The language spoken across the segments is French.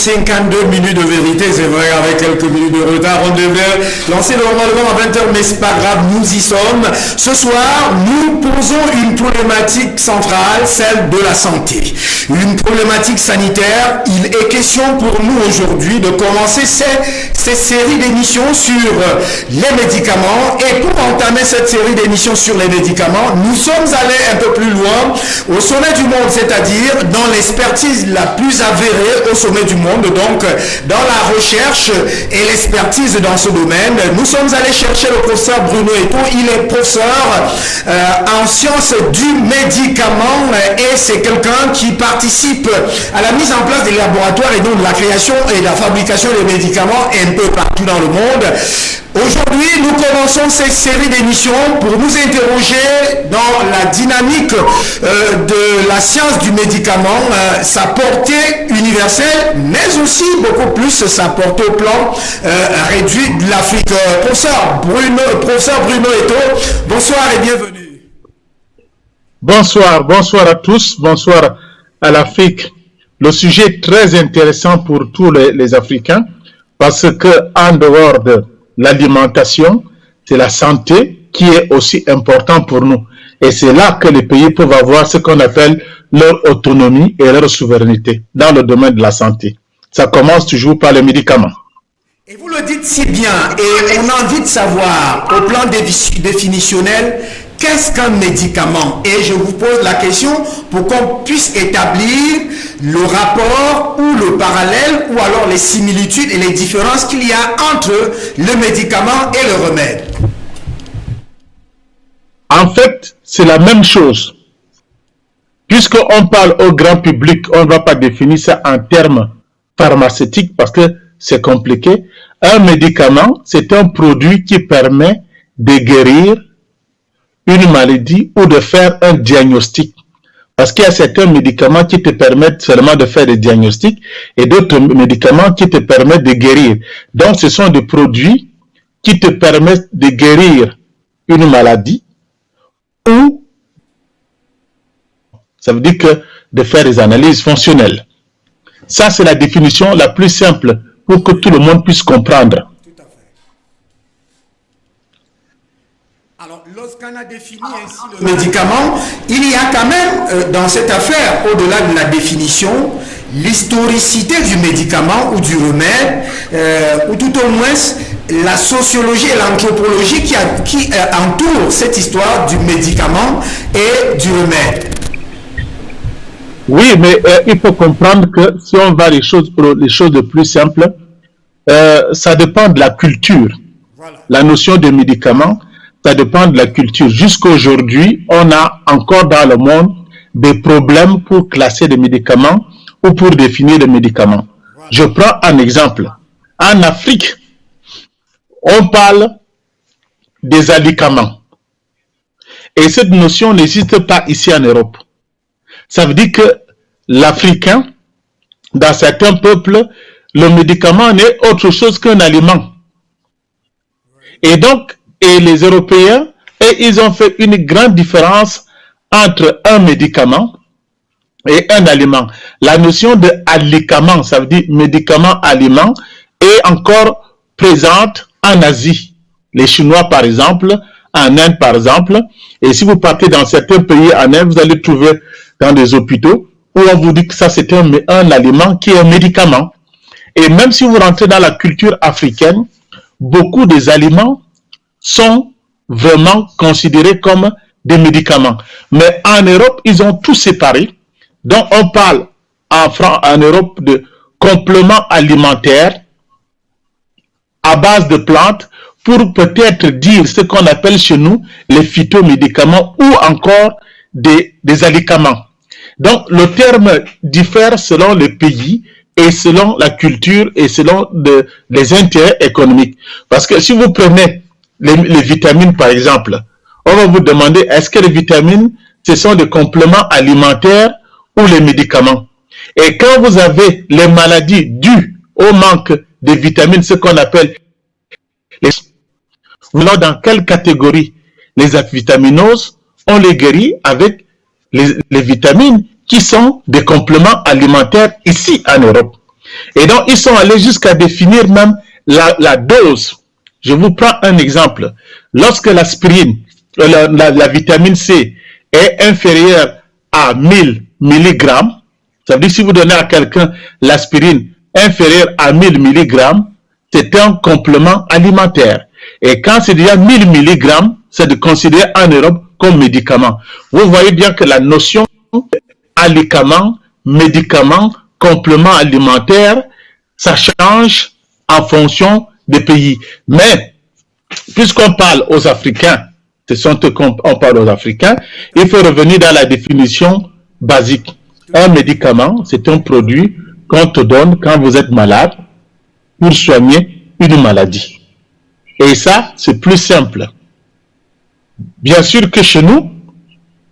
52 minutes de vérité, c'est vrai, avec quelques minutes de retard. On devait lancer normalement à 20h, mais c'est pas grave, nous y sommes. Ce soir, nous posons une problématique centrale, celle de la santé. Une problématique sanitaire. Il est question pour nous aujourd'hui de commencer cette série d'émissions sur les médicaments. Et pour entamer cette série d'émissions sur les médicaments, nous sommes allés un peu plus loin, au sommet du monde, c'est-à-dire dans l'expertise la plus avérée au sommet du monde, donc dans la recherche et l'expertise dans ce domaine. Nous sommes allés chercher le professeur Bruno Eto. Il est professeur en sciences du médicament et c'est quelqu'un qui participe à la mise en place des laboratoires et donc de la création et de la fabrication des médicaments un peu partout dans le monde. Aujourd'hui, nous commençons cette série d'émissions pour nous interroger dans la dynamique de la science du médicament, sa portée universelle, mais aussi beaucoup plus sa portée au plan réduit de l'Afrique. Professeur Bruno Eto, bonsoir et bienvenue. Bonsoir à tous, bonsoir à l'Afrique. Le sujet est très intéressant pour tous les Africains parce que en dehors de l'alimentation, c'est la santé qui est aussi important pour nous. Et c'est là que les pays peuvent avoir ce qu'on appelle leur autonomie et leur souveraineté dans le domaine de la santé. Ça commence toujours par les médicaments. Et vous le dites si bien, et on a envie de savoir, au plan définitionnel, qu'est-ce qu'un médicament? Et je vous pose la question pour qu'on puisse établir le rapport ou le parallèle ou alors les similitudes et les différences qu'il y a entre le médicament et le remède. En fait, c'est la même chose. Puisqu'on parle au grand public, on ne va pas définir ça en termes pharmaceutiques parce que c'est compliqué. Un médicament, c'est un produit qui permet de guérir une maladie ou de faire un diagnostic. Parce qu'il y a certains médicaments qui te permettent seulement de faire des diagnostics et d'autres médicaments qui te permettent de guérir. Donc, ce sont des produits qui te permettent de guérir une maladie ou, ça veut dire que de faire des analyses fonctionnelles. Ça, c'est la définition la plus simple pour que tout le monde puisse comprendre. Lorsqu'on a défini ainsi le médicament, il y a quand même dans cette affaire, au-delà de la définition, l'historicité du médicament ou du remède, ou tout au moins la sociologie et l'anthropologie qui entourent cette histoire du médicament et du remède. Oui, mais il faut comprendre que si on va les choses les plus simples, ça dépend de la culture. Voilà. La notion de médicament, ça dépend de la culture. Jusqu'à aujourd'hui, on a encore dans le monde des problèmes pour classer des médicaments ou pour définir des médicaments. Voilà. Je prends un exemple. En Afrique, on parle des alicaments. Et cette notion n'existe pas ici en Europe. Ça veut dire que l'Africain, dans certains peuples, le médicament n'est autre chose qu'un aliment. Et donc, les Européens, ils ont fait une grande différence entre un médicament et un aliment. La notion de alicament, ça veut dire médicament-aliment, est encore présente en Asie. Les Chinois, par exemple, en Inde, par exemple, et si vous partez dans certains pays en Inde, vous allez trouver dans des hôpitaux où on vous dit que ça c'est un aliment qui est un médicament. Et même si vous rentrez dans la culture africaine, beaucoup des aliments sont vraiment considérés comme des médicaments. Mais en Europe, ils ont tout séparé. Donc, on parle en Europe de compléments alimentaires à base de plantes pour peut-être dire ce qu'on appelle chez nous les phytomédicaments ou encore des alicaments. Donc, le terme diffère selon le pays et selon la culture et selon les intérêts économiques. Parce que si vous prenez les vitamines, par exemple, on va vous demander est-ce que les vitamines, ce sont des compléments alimentaires ou les médicaments? Et quand vous avez les maladies dues au manque de vitamines, ce qu'on appelle dans quelle catégorie? Les avitaminoses, on les guérit avec les vitamines qui sont des compléments alimentaires ici en Europe. Et donc, ils sont allés jusqu'à définir même la dose. Je vous prends un exemple. Lorsque l'aspirine, la vitamine C est inférieure à 1000 mg, ça veut dire que si vous donnez à quelqu'un l'aspirine inférieure à 1000 mg, c'est un complément alimentaire. Et quand c'est déjà 1000 mg, c'est considéré en Europe comme médicament. Vous voyez bien que la notion alicament, médicament, complément alimentaire, ça change en fonction des pays. Mais, puisqu'on parle aux Africains, on parle aux Africains, il faut revenir dans la définition basique. Un médicament, c'est un produit qu'on te donne quand vous êtes malade pour soigner une maladie. Et ça, c'est plus simple. Bien sûr que chez nous,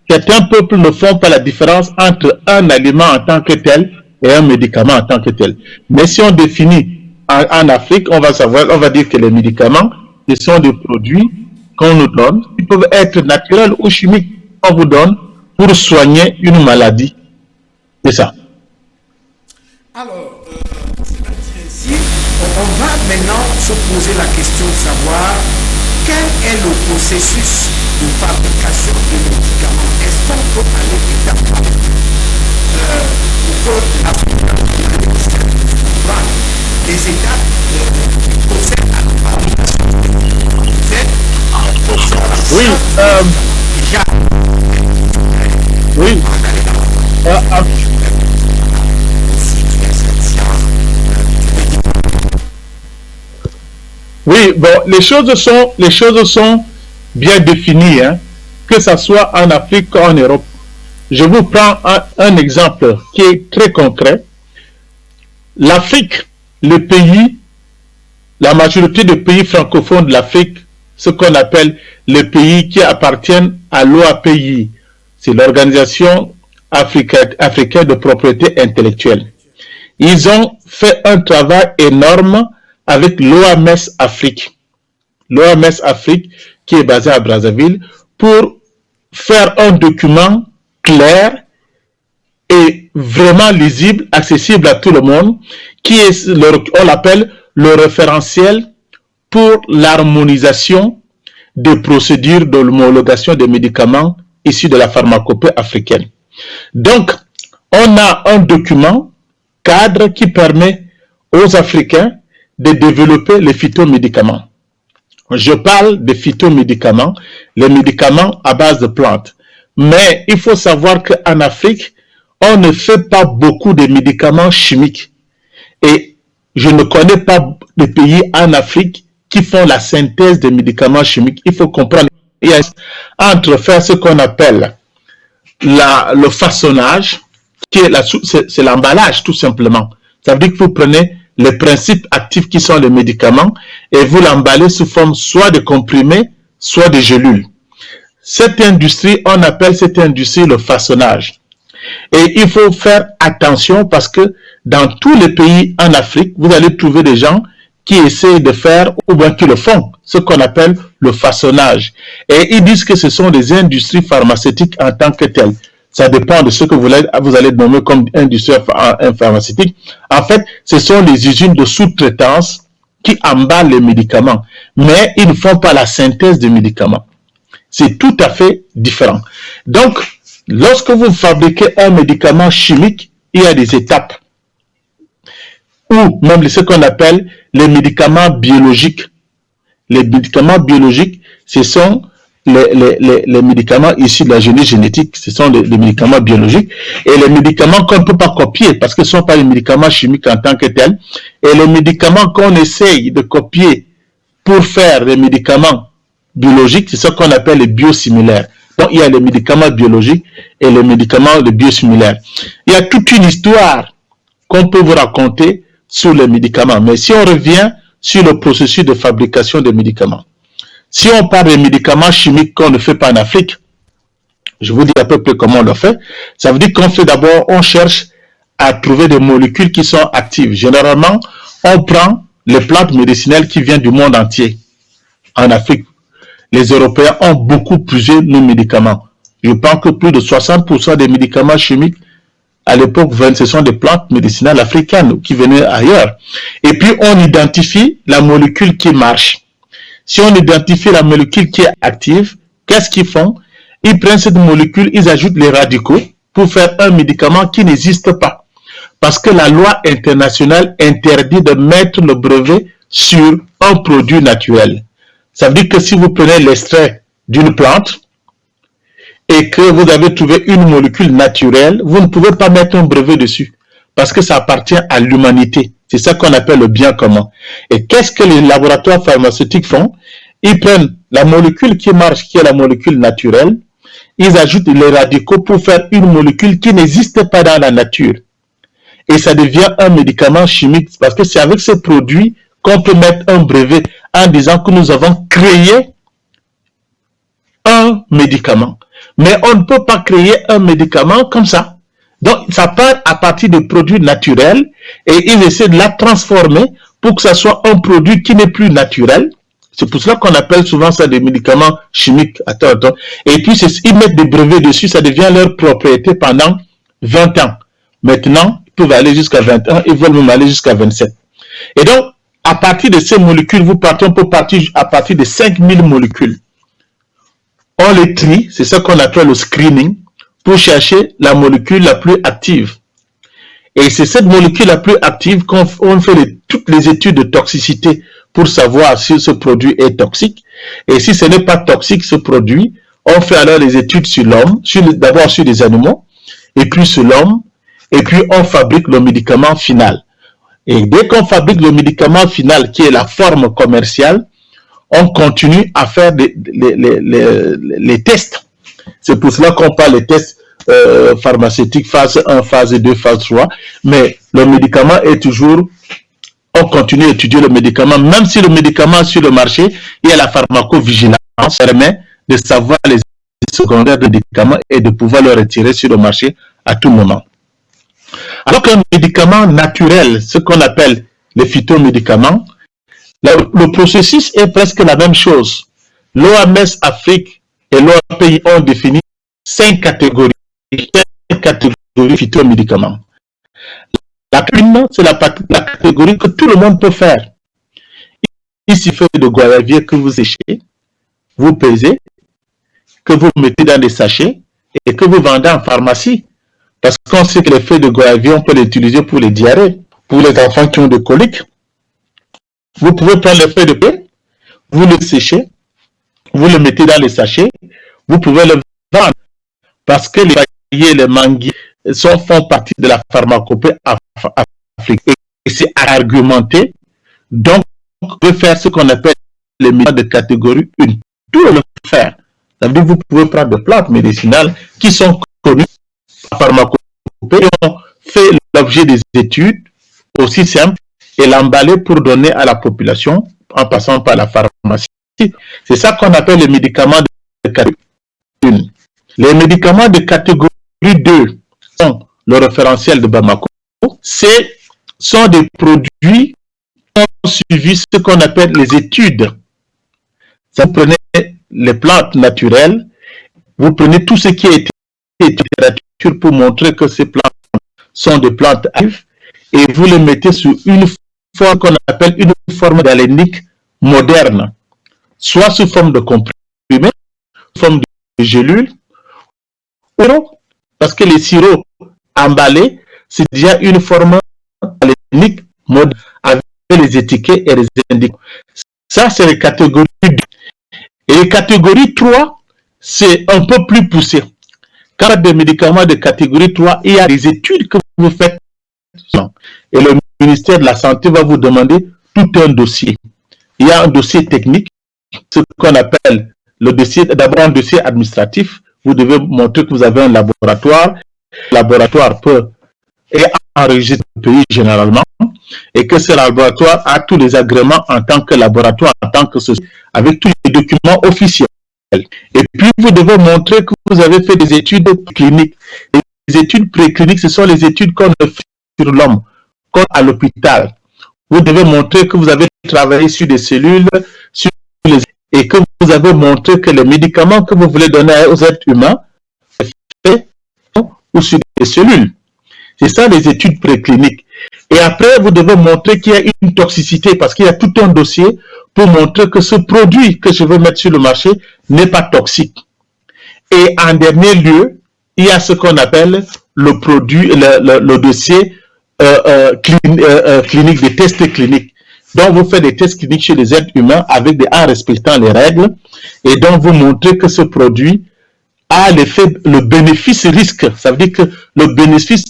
certains peuples ne font pas la différence entre un aliment en tant que tel et un médicament en tant que tel. Mais si on définit en Afrique, on va dire que les médicaments, ce sont des produits qu'on nous donne, qui peuvent être naturels ou chimiques, qu'on vous donne pour soigner une maladie. C'est ça. Alors, ainsi, on va maintenant se poser la question de savoir quel est le processus de fabrication de médicaments. Est-ce qu'on peut aller étape par étape pour que la les étapes qui procèdent à la fabrication. Oui. Oui, bon, les choses sont bien définies, hein, que ce soit en Afrique qu'en Europe. Je vous prends un exemple qui est très concret. L'Afrique, la majorité des pays francophones de l'Afrique, ce qu'on appelle les pays qui appartiennent à l'OAPI, c'est l'Organisation africaine de propriété intellectuelle. Ils ont fait un travail énorme avec l'OMS Afrique. L'OMS Afrique, qui est basée à Brazzaville, pour faire un document clair et vraiment lisible, accessible à tout le monde, qui est, on l'appelle le référentiel pour l'harmonisation des procédures de l'homologation des médicaments issus de la pharmacopée africaine. Donc, on a un document cadre qui permet aux Africains de développer les phytomédicaments. Je parle de phytomédicaments, les médicaments à base de plantes. Mais il faut savoir qu'en Afrique, on ne fait pas beaucoup de médicaments chimiques. Et je ne connais pas de pays en Afrique qui font la synthèse des médicaments chimiques. Il faut comprendre, il y a entre faire ce qu'on appelle le façonnage, c'est l'emballage tout simplement. Ça veut dire que vous prenez les principes actifs qui sont les médicaments et vous l'emballez sous forme soit de comprimés, soit de gélules. Cette industrie, on appelle cette industrie le façonnage. Et il faut faire attention parce que dans tous les pays en Afrique, vous allez trouver des gens qui essayent de faire ou bien qui le font, ce qu'on appelle le façonnage. Et ils disent que ce sont des industries pharmaceutiques en tant que telles. Ça dépend de ce que vous allez nommer comme industrie pharmaceutique. En fait, ce sont les usines de sous-traitance qui emballent les médicaments. Mais ils ne font pas la synthèse des médicaments. C'est tout à fait différent. Donc, lorsque vous fabriquez un médicament chimique, il y a des étapes. Ou même ce qu'on appelle les médicaments biologiques. Les médicaments biologiques, ce sont les médicaments issus de la génétique, ce sont les médicaments biologiques, et les médicaments qu'on ne peut pas copier, parce que ce ne sont pas les médicaments chimiques en tant que tels, et les médicaments qu'on essaye de copier pour faire les médicaments biologiques, c'est ce qu'on appelle les biosimilaires. Donc, il y a les médicaments biologiques et les médicaments biosimilaires. Il y a toute une histoire qu'on peut vous raconter sur les médicaments, mais si on revient sur le processus de fabrication des médicaments, si on parle des médicaments chimiques qu'on ne fait pas en Afrique, je vous dis à peu près comment on le fait. Ça veut dire qu'on fait d'abord, on cherche à trouver des molécules qui sont actives. Généralement, on prend les plantes médicinales qui viennent du monde entier. En Afrique, les Européens ont beaucoup puisé nos médicaments. Je pense que plus de 60% des médicaments chimiques à l'époque, ce sont des plantes médicinales africaines qui venaient ailleurs. Et puis, on identifie la molécule qui marche. Si on identifie la molécule qui est active, qu'est-ce qu'ils font? Ils prennent cette molécule, ils ajoutent les radicaux pour faire un médicament qui n'existe pas. Parce que la loi internationale interdit de mettre le brevet sur un produit naturel. Ça veut dire que si vous prenez l'extrait d'une plante et que vous avez trouvé une molécule naturelle, vous ne pouvez pas mettre un brevet dessus parce que ça appartient à l'humanité. C'est ça qu'on appelle le bien commun. Et qu'est-ce que les laboratoires pharmaceutiques font? Ils prennent la molécule qui marche, qui est la molécule naturelle, ils ajoutent les radicaux pour faire une molécule qui n'existe pas dans la nature. Et ça devient un médicament chimique parce que c'est avec ce produit qu'on peut mettre un brevet en disant que nous avons créé un médicament. Mais on ne peut pas créer un médicament comme ça. Donc, ça part à partir de produits naturels et ils essaient de la transformer pour que ça soit un produit qui n'est plus naturel. C'est pour cela qu'on appelle souvent ça des médicaments chimiques. Attends. Et puis, ils mettent des brevets dessus, ça devient leur propriété pendant 20 ans. Maintenant, ils peuvent aller jusqu'à 20 ans, ils veulent même aller jusqu'à 27. Et donc, à partir de ces molécules, on peut partir à partir de 5000 molécules. On les trie, c'est ça qu'on appelle le screening, pour chercher la molécule la plus active. Et c'est cette molécule la plus active qu'on fait toutes les études de toxicité pour savoir si ce produit est toxique. Et si ce n'est pas toxique, ce produit, on fait alors les études sur l'homme, d'abord sur les animaux, et puis sur l'homme, et puis on fabrique le médicament final. Et dès qu'on fabrique le médicament final, qui est la forme commerciale, on continue à faire les tests. C'est pour cela qu'on parle des tests pharmaceutiques, phase 1, phase 2, phase 3. Mais le médicament est toujours... On continue à étudier le médicament. Même si le médicament est sur le marché, il y a la pharmacovigilance qui permet de savoir les effets secondaires du médicament et de pouvoir le retirer sur le marché à tout moment. Alors qu'un médicament naturel, ce qu'on appelle les phytomédicaments, le processus est presque la même chose. L'OMS Afrique et l'OAPI ont défini 5 catégories de phytomédicaments. La première, c'est la catégorie que tout le monde peut faire. Il suffit de goyavier que vous séchez, vous pesez, que vous mettez dans des sachets et que vous vendez en pharmacie. Parce qu'on sait que les feuilles de goyavier, on peut les utiliser pour les diarrhées, pour les enfants qui ont des coliques. Vous pouvez prendre les feuilles de paix, vous le séchez, vous le mettez dans les sachets, vous pouvez le vendre. Parce que les pailliers et les manguiers font partie de la pharmacopée africaine. Et c'est argumenté. Donc, on peut faire ce qu'on appelle les médicaments de catégorie 1. Tout le faire. Ça veut dire que vous pouvez prendre des plantes médicinales qui sont connues en pharmacopée et ont fait l'objet des études aussi simples et l'emballer pour donner à la population en passant par la pharmacie. C'est ça qu'on appelle les médicaments de catégorie 1. Les médicaments de catégorie 2 sont le référentiel de Bamako. Sont des produits qui ont suivi ce qu'on appelle les études. Ça, vous prenez les plantes naturelles, vous prenez tout ce qui a été étudié pour montrer que ces plantes sont des plantes actives et vous les mettez sur une forme qu'on appelle une forme galénique moderne, soit sous forme de comprimé, sous forme de gélule, ou parce que les sirops emballés, c'est déjà une forme galénique moderne avec les étiquettes et les indications. Ça, c'est les catégories 2. Et les catégories 3, c'est un peu plus poussé. Car des médicaments de catégorie 3, il y a des études que vous faites. Et le ministère de la Santé va vous demander tout un dossier. Il y a un dossier technique, ce qu'on appelle le dossier, d'abord un dossier administratif. Vous devez montrer que vous avez un laboratoire. Le laboratoire est enregistré au pays généralement et que ce laboratoire a tous les agréments en tant que laboratoire, en tant que société, avec tous les documents officiels. Et puis, vous devez montrer que vous avez fait des études cliniques. Les études précliniques, ce sont les études qu'on fait sur l'homme, comme à l'hôpital. Vous devez montrer que vous avez travaillé sur des cellules, et que vous avez montré que les médicaments que vous voulez donner aux êtres humains, c'est fait ou sur des cellules. C'est ça les études précliniques. Et après, vous devez montrer qu'il y a une toxicité parce qu'il y a tout un dossier pour montrer que ce produit que je veux mettre sur le marché n'est pas toxique. Et en dernier lieu, il y a ce qu'on appelle le produit, le dossier clinique, des tests cliniques. Donc, vous faites des tests cliniques chez les êtres humains en respectant les règles et donc vous montrez que ce produit a le bénéfice-risque. Ça veut dire que le bénéfice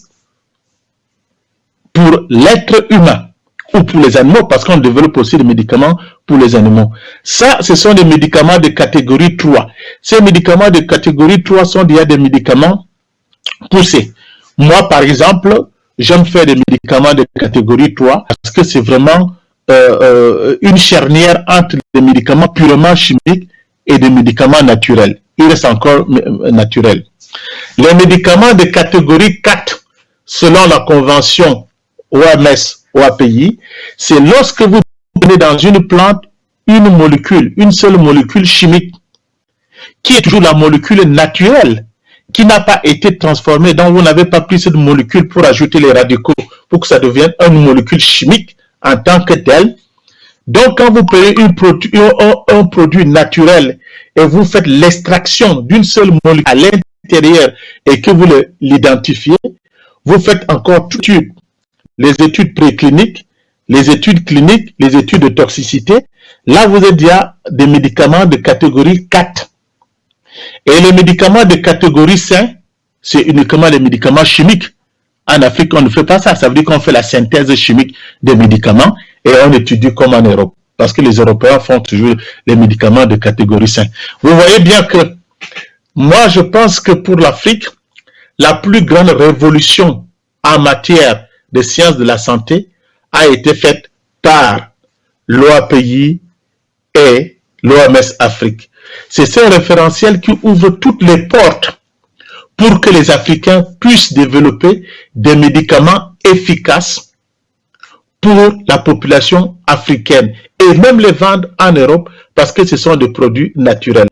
pour l'être humain ou pour les animaux, parce qu'on développe aussi des médicaments pour les animaux. Ça, ce sont des médicaments de catégorie 3. Ces médicaments de catégorie 3 sont déjà des médicaments poussés. Moi, par exemple, j'aime faire des médicaments de catégorie 3 parce que c'est vraiment une charnière entre des médicaments purement chimiques et des médicaments naturels. Il reste encore naturel. Les médicaments de catégorie 4, selon la convention OMS ou API, c'est lorsque vous prenez dans une plante une seule molécule chimique, qui est toujours la molécule naturelle, qui n'a pas été transformée, donc vous n'avez pas pris cette molécule pour ajouter les radicaux, pour que ça devienne une molécule chimique en tant que telle. Donc, quand vous prenez un produit naturel et vous faites l'extraction d'une seule molécule à l'intérieur et que vous l'identifiez, vous faites encore toutes les études précliniques, les études cliniques, les études de toxicité. Là, vous avez déjà des médicaments de catégorie 4. Et les médicaments de catégorie 5, c'est uniquement les médicaments chimiques. En Afrique, on ne fait pas ça. Ça veut dire qu'on fait la synthèse chimique des médicaments et on étudie comme en Europe. Parce que les Européens font toujours les médicaments de catégorie 5. Vous voyez bien que moi, je pense que pour l'Afrique, la plus grande révolution en matière de sciences de la santé a été faite par l'OAPI et l'OMS Afrique. C'est ce référentiel qui ouvre toutes les portes pour que les Africains puissent développer des médicaments efficaces pour la population africaine et même les vendre en Europe parce que ce sont des produits naturels.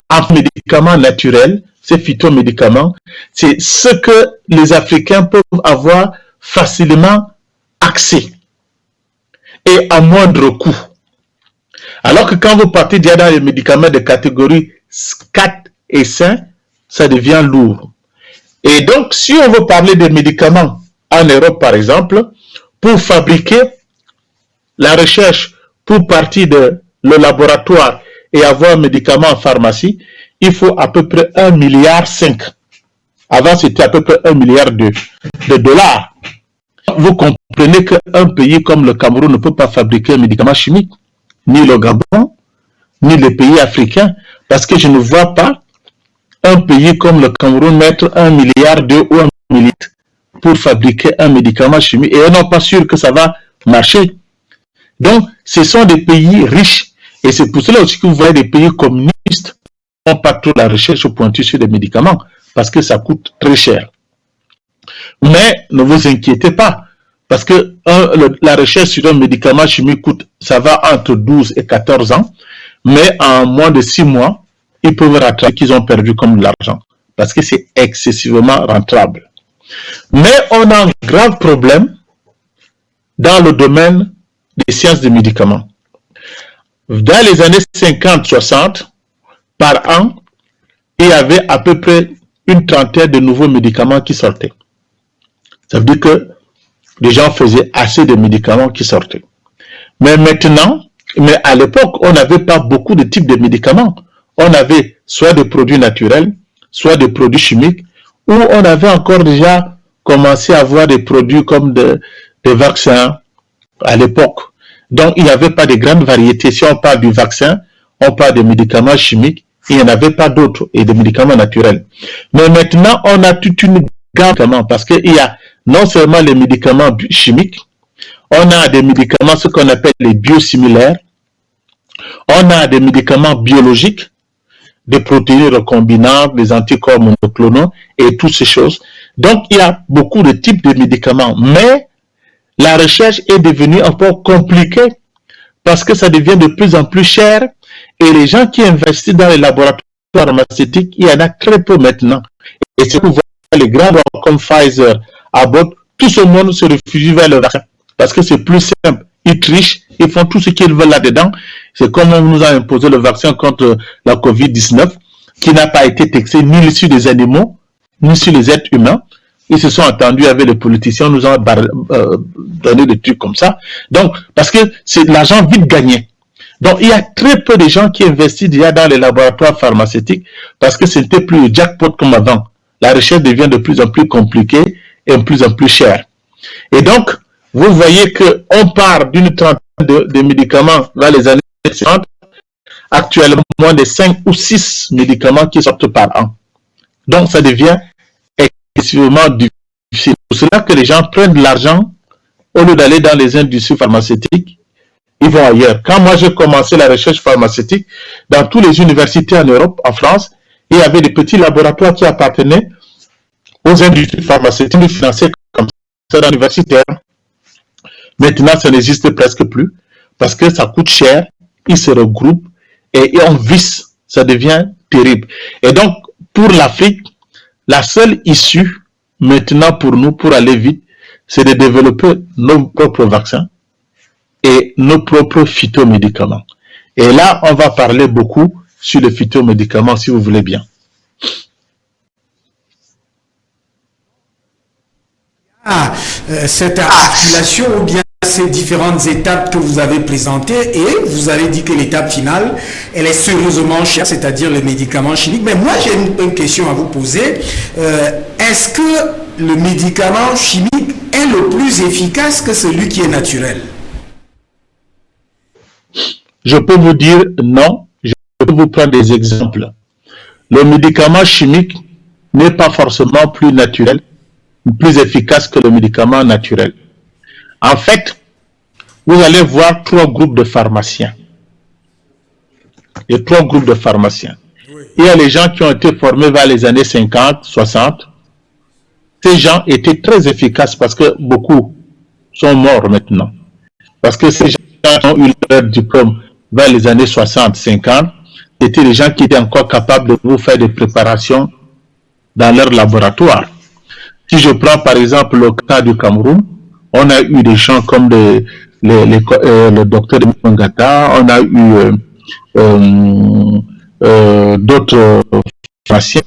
En médicaments naturels, ces phytomédicaments, c'est ce que les Africains peuvent avoir facilement accès et à moindre coût. Alors que quand vous partez déjà dans les médicaments de catégorie 4 et 5, ça devient lourd. Et donc, si on veut parler des médicaments en Europe, par exemple, pour fabriquer la recherche pour partir de le laboratoire et avoir un médicament en pharmacie, il faut à peu près 1,5 milliard. Avant, c'était à peu près 1,2 milliard de dollars. Vous comprenez qu'un pays comme le Cameroun ne peut pas fabriquer un médicament chimique, ni le Gabon, ni les pays africains, parce que je ne vois pas un pays comme le Cameroun mettre 1,2 milliard ou 1 milliard pour fabriquer un médicament chimique et on n'est pas sûr que ça va marcher. Donc, ce sont des pays riches et c'est pour cela aussi que vous voyez des pays communistes n'ont pas trop la recherche pointue sur des médicaments parce que ça coûte très cher. Mais ne vous inquiétez pas parce que la recherche sur un médicament chimique ça va entre 12 et 14 ans, mais en moins de 6 mois, ils peuvent rattraper qu'ils ont perdu comme de l'argent parce que c'est excessivement rentable. Mais on a un grave problème dans le domaine des sciences des médicaments. Dans les années 50-60, par an, il y avait à peu près une trentaine de nouveaux médicaments qui sortaient. Ça veut dire que les gens faisaient assez de médicaments qui sortaient. Mais maintenant, à l'époque, on n'avait pas beaucoup de types de médicaments. On avait soit des produits naturels, soit des produits chimiques, où on avait encore déjà commencé à avoir des produits comme des vaccins à l'époque. Donc, il n'y avait pas de grandes variétés. Si on parle du vaccin, on parle des médicaments chimiques, il n'y en avait pas d'autres, et des médicaments naturels. Mais maintenant, on a toute une gamme de médicaments, parce qu'il y a non seulement les médicaments chimiques, on a des médicaments, ce qu'on appelle les biosimilaires, on a des médicaments biologiques, des protéines recombinantes, des anticorps monoclonaux et toutes ces choses. Donc, il y a beaucoup de types de médicaments, mais la recherche est devenue un peu compliquée parce que ça devient de plus en plus cher et les gens qui investissent dans les laboratoires pharmaceutiques, il y en a très peu maintenant. Et c'est pour voir les grands comme Pfizer, Abbott, tout ce monde se réfugie vers le vaccin parce que c'est plus simple. Ils trichent, ils font tout ce qu'ils veulent là-dedans. C'est comme on nous a imposé le vaccin contre la COVID-19 qui n'a pas été testé ni sur les animaux, ni sur les êtres humains. Ils se sont entendus avec les politiciens, nous ont donné des trucs comme ça. Donc, parce que c'est de l'argent vite gagné. Donc, il y a très peu de gens qui investissent déjà dans les laboratoires pharmaceutiques parce que ce n'était plus le jackpot comme avant. La recherche devient de plus en plus compliquée et de plus en plus chère. Et donc, vous voyez qu'on part d'une trentaine de médicaments dans les années 50. Actuellement, moins de 5 ou 6 médicaments qui sortent par an. Donc, ça devient excessivement difficile. C'est pour cela que les gens prennent de l'argent au lieu d'aller dans les industries pharmaceutiques. Ils vont ailleurs. Quand moi j'ai commencé la recherche pharmaceutique, dans toutes les universités en Europe, en France, il y avait des petits laboratoires qui appartenaient aux industries pharmaceutiques financées comme ça dans l'université. Maintenant, ça n'existe presque plus parce que ça coûte cher, ils se regroupent et on visse, ça devient terrible. Et donc, pour l'Afrique, la seule issue maintenant pour nous, pour aller vite, c'est de développer nos propres vaccins et nos propres phytomédicaments. Et là, on va parler beaucoup sur les phytomédicaments, si vous voulez bien. Cette articulation ou bien ces différentes étapes que vous avez présentées et vous avez dit que l'étape finale, elle est sérieusement chère, c'est-à-dire les médicaments chimiques. Mais moi, j'ai une question à vous poser. Est-ce que le médicament chimique est le plus efficace que celui qui est naturel? Je peux vous dire non. Je peux vous prendre des exemples. Le médicament chimique n'est pas forcément plus naturel, plus efficace que le médicament naturel. En fait, vous allez voir 3 groupes de pharmaciens. Il y a 3 groupes de pharmaciens. Il y a les gens qui ont été formés vers les années 50, 60. Ces gens étaient très efficaces parce que beaucoup sont morts maintenant. Parce que ces gens ont eu leur diplôme vers les années 60, 50. C'était les gens qui étaient encore capables de vous faire des préparations dans leur laboratoire. Si je prends par exemple le cas du Cameroun, on a eu des gens comme le docteur Mangata, on a eu d'autres pharmaciens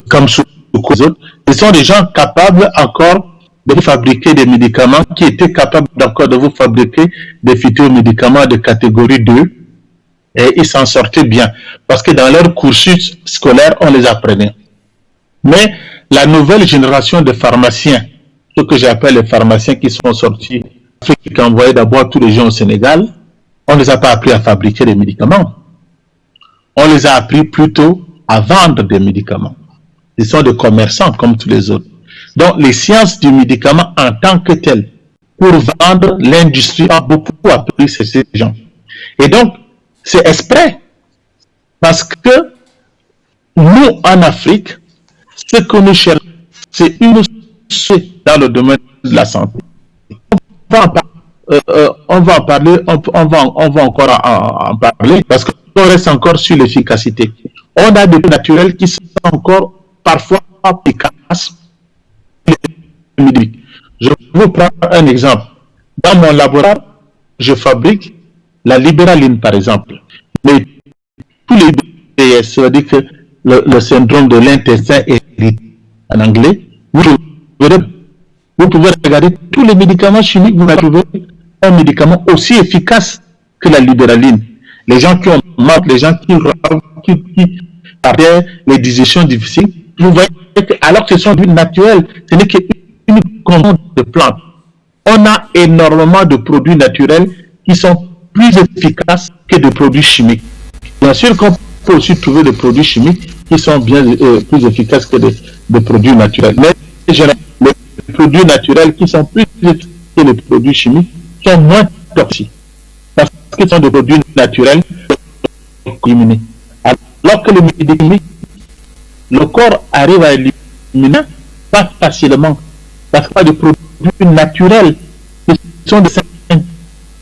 comme Soukouzo. Ce sont des gens capables encore de vous fabriquer des médicaments, qui étaient capables encore de vous fabriquer des phytomédicaments de catégorie 2, et ils s'en sortaient bien, parce que dans leur cursus scolaire, on les apprenait. Mais la nouvelle génération de pharmaciens, ce que j'appelle les pharmaciens qui sont sortis d'Afrique, qui envoyaient d'abord tous les gens au Sénégal, on ne les a pas appris à fabriquer des médicaments. On les a appris plutôt à vendre des médicaments. Ils sont des commerçants comme tous les autres. Donc, les sciences du médicament en tant que telles, pour vendre, l'industrie a beaucoup appris ces gens. Et donc, c'est exprès. Parce que nous, en Afrique, ce que nous cherchons, c'est une chose dans le domaine de la santé. On va encore en parler parce qu'on reste encore sur l'efficacité. On a des naturels qui sont encore parfois efficaces. Je vous prends un exemple. Dans mon laboratoire, je fabrique la libéraline, par exemple. Mais tous les BS, c'est-à-dire que le syndrome de l'intestin irritable en anglais, vous pouvez regarder tous les médicaments chimiques, vous trouvez un médicament aussi efficace que la libéraline. Les gens qui ont mal, les gens qui les digestions difficiles, vous voyez que, alors que ce sont d'huile naturelle, ce n'est qu'une composante de plantes. On a énormément de produits naturels qui sont plus efficaces que des produits chimiques. Bien sûr qu'on peut aussi trouver des produits chimiques qui sont bien plus efficaces que des produits naturels. Mais les produits naturels qui sont plus efficaces que les produits chimiques sont moins toxiques. Parce que ce sont des produits naturels éliminés. Alors que les médicaments, le corps arrive à éliminer pas facilement. Parce qu'il y a des produits naturels qui sont des simples.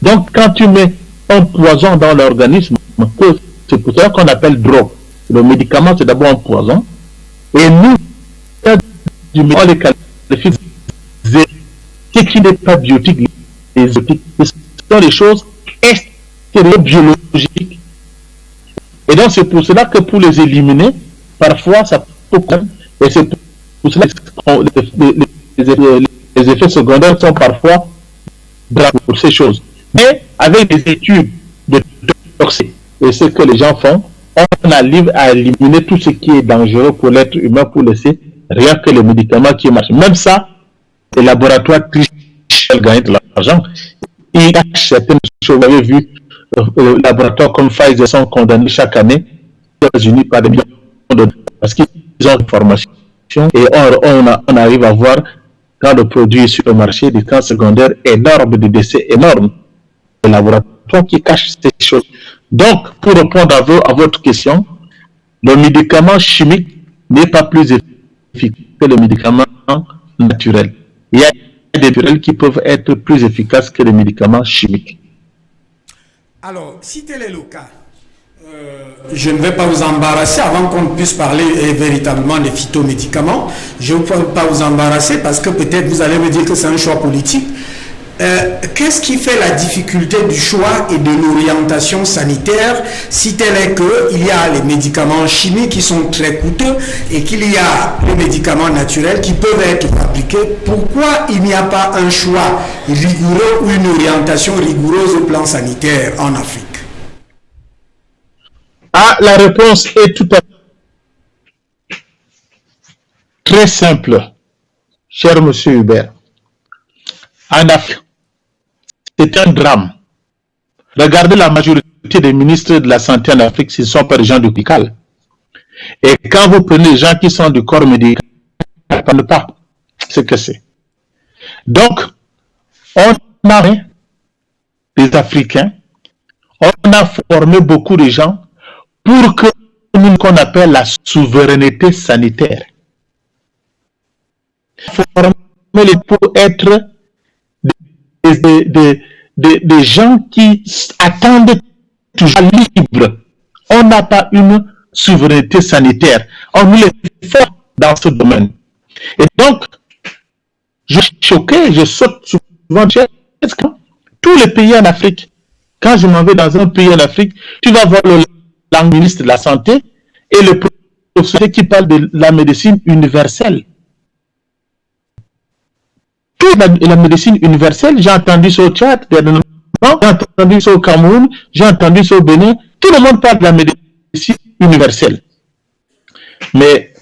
Donc, quand tu mets un poison dans l'organisme, c'est pour ça qu'on appelle drogue. Le médicament, c'est d'abord un poison. Et nous, on les qualifie ce qui n'est pas biotique, les exotiques, ce sont des choses biologiques. Et donc c'est pour cela que pour les éliminer, parfois ça peut prendre, et c'est pour cela que les effets secondaires sont parfois graves pour ces choses. Mais avec des études de toxiques, et ce que les gens font, on arrive à éliminer tout ce qui est dangereux pour l'être humain pour laisser rien que les médicaments qui marchent. Même ça, les laboratoires trichent, gagnent de l'argent. Ils cachent certaines choses. Vous avez vu, les laboratoires comme Pfizer sont condamnés chaque année aux États-Unis par des millions de dollars parce qu'ils ont une formation et on arrive à voir quand le produit est sur le marché des cas secondaires énormes, des décès énormes. Les laboratoires qui cachent ces choses. Donc, pour répondre à votre question, le médicament chimique n'est pas plus efficace que le médicament naturel. Il y a des naturels qui peuvent être plus efficaces que les médicaments chimiques. Alors, si tel est le cas, je ne vais pas vous embarrasser avant qu'on puisse parler véritablement des phytomédicaments. Je ne vais pas vous embarrasser parce que peut-être vous allez me dire que c'est un choix politique. Qu'est-ce qui fait la difficulté du choix et de l'orientation sanitaire si tel est qu'il y a les médicaments chimiques qui sont très coûteux et qu'il y a les médicaments naturels qui peuvent être appliqués? Pourquoi il n'y a pas un choix rigoureux ou une orientation rigoureuse au plan sanitaire en Afrique? Ah, la réponse est tout à fait très simple, cher monsieur Hubert. En Afrique, c'est un drame. Regardez la majorité des ministres de la Santé en Afrique, ce ne sont pas des gens du médical. Et quand vous prenez les gens qui sont du corps médical, ils ne parlent pas ce que c'est. Donc, on a les Africains, on a formé beaucoup de gens pour que nous qu'on appelle la souveraineté sanitaire. Former pour être des gens qui attendent toujours libres. On n'a pas une souveraineté sanitaire. On nous les fait dans ce domaine. Et donc, je suis choqué, je saute souvent. Tous les pays en Afrique, quand je m'en vais dans un pays en Afrique, tu vas voir le ministre de la Santé et le professeur qui parle de la médecine universelle. La médecine universelle, j'ai entendu ça au Tchad, j'ai entendu ça au Cameroun, j'ai entendu ça au Bénin. Tout le monde parle de la médecine universelle. Mais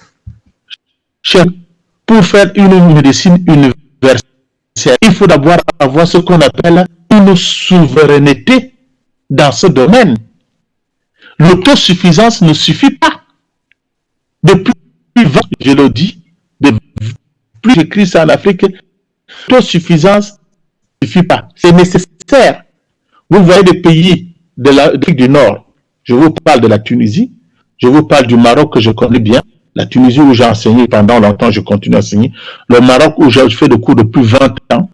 pour faire une médecine universelle, il faut d'abord avoir ce qu'on appelle une souveraineté dans ce domaine. L'autosuffisance ne suffit pas. Depuis 20 ans, je le dis, plus j'écris ça en Afrique, l'autosuffisance ne suffit pas. C'est nécessaire. Vous voyez des pays de l'Afrique du Nord. Je vous parle de la Tunisie. Je vous parle du Maroc que je connais bien. La Tunisie où j'ai enseigné pendant longtemps, je continue à enseigner. Le Maroc où j'ai fait des cours depuis 20 ans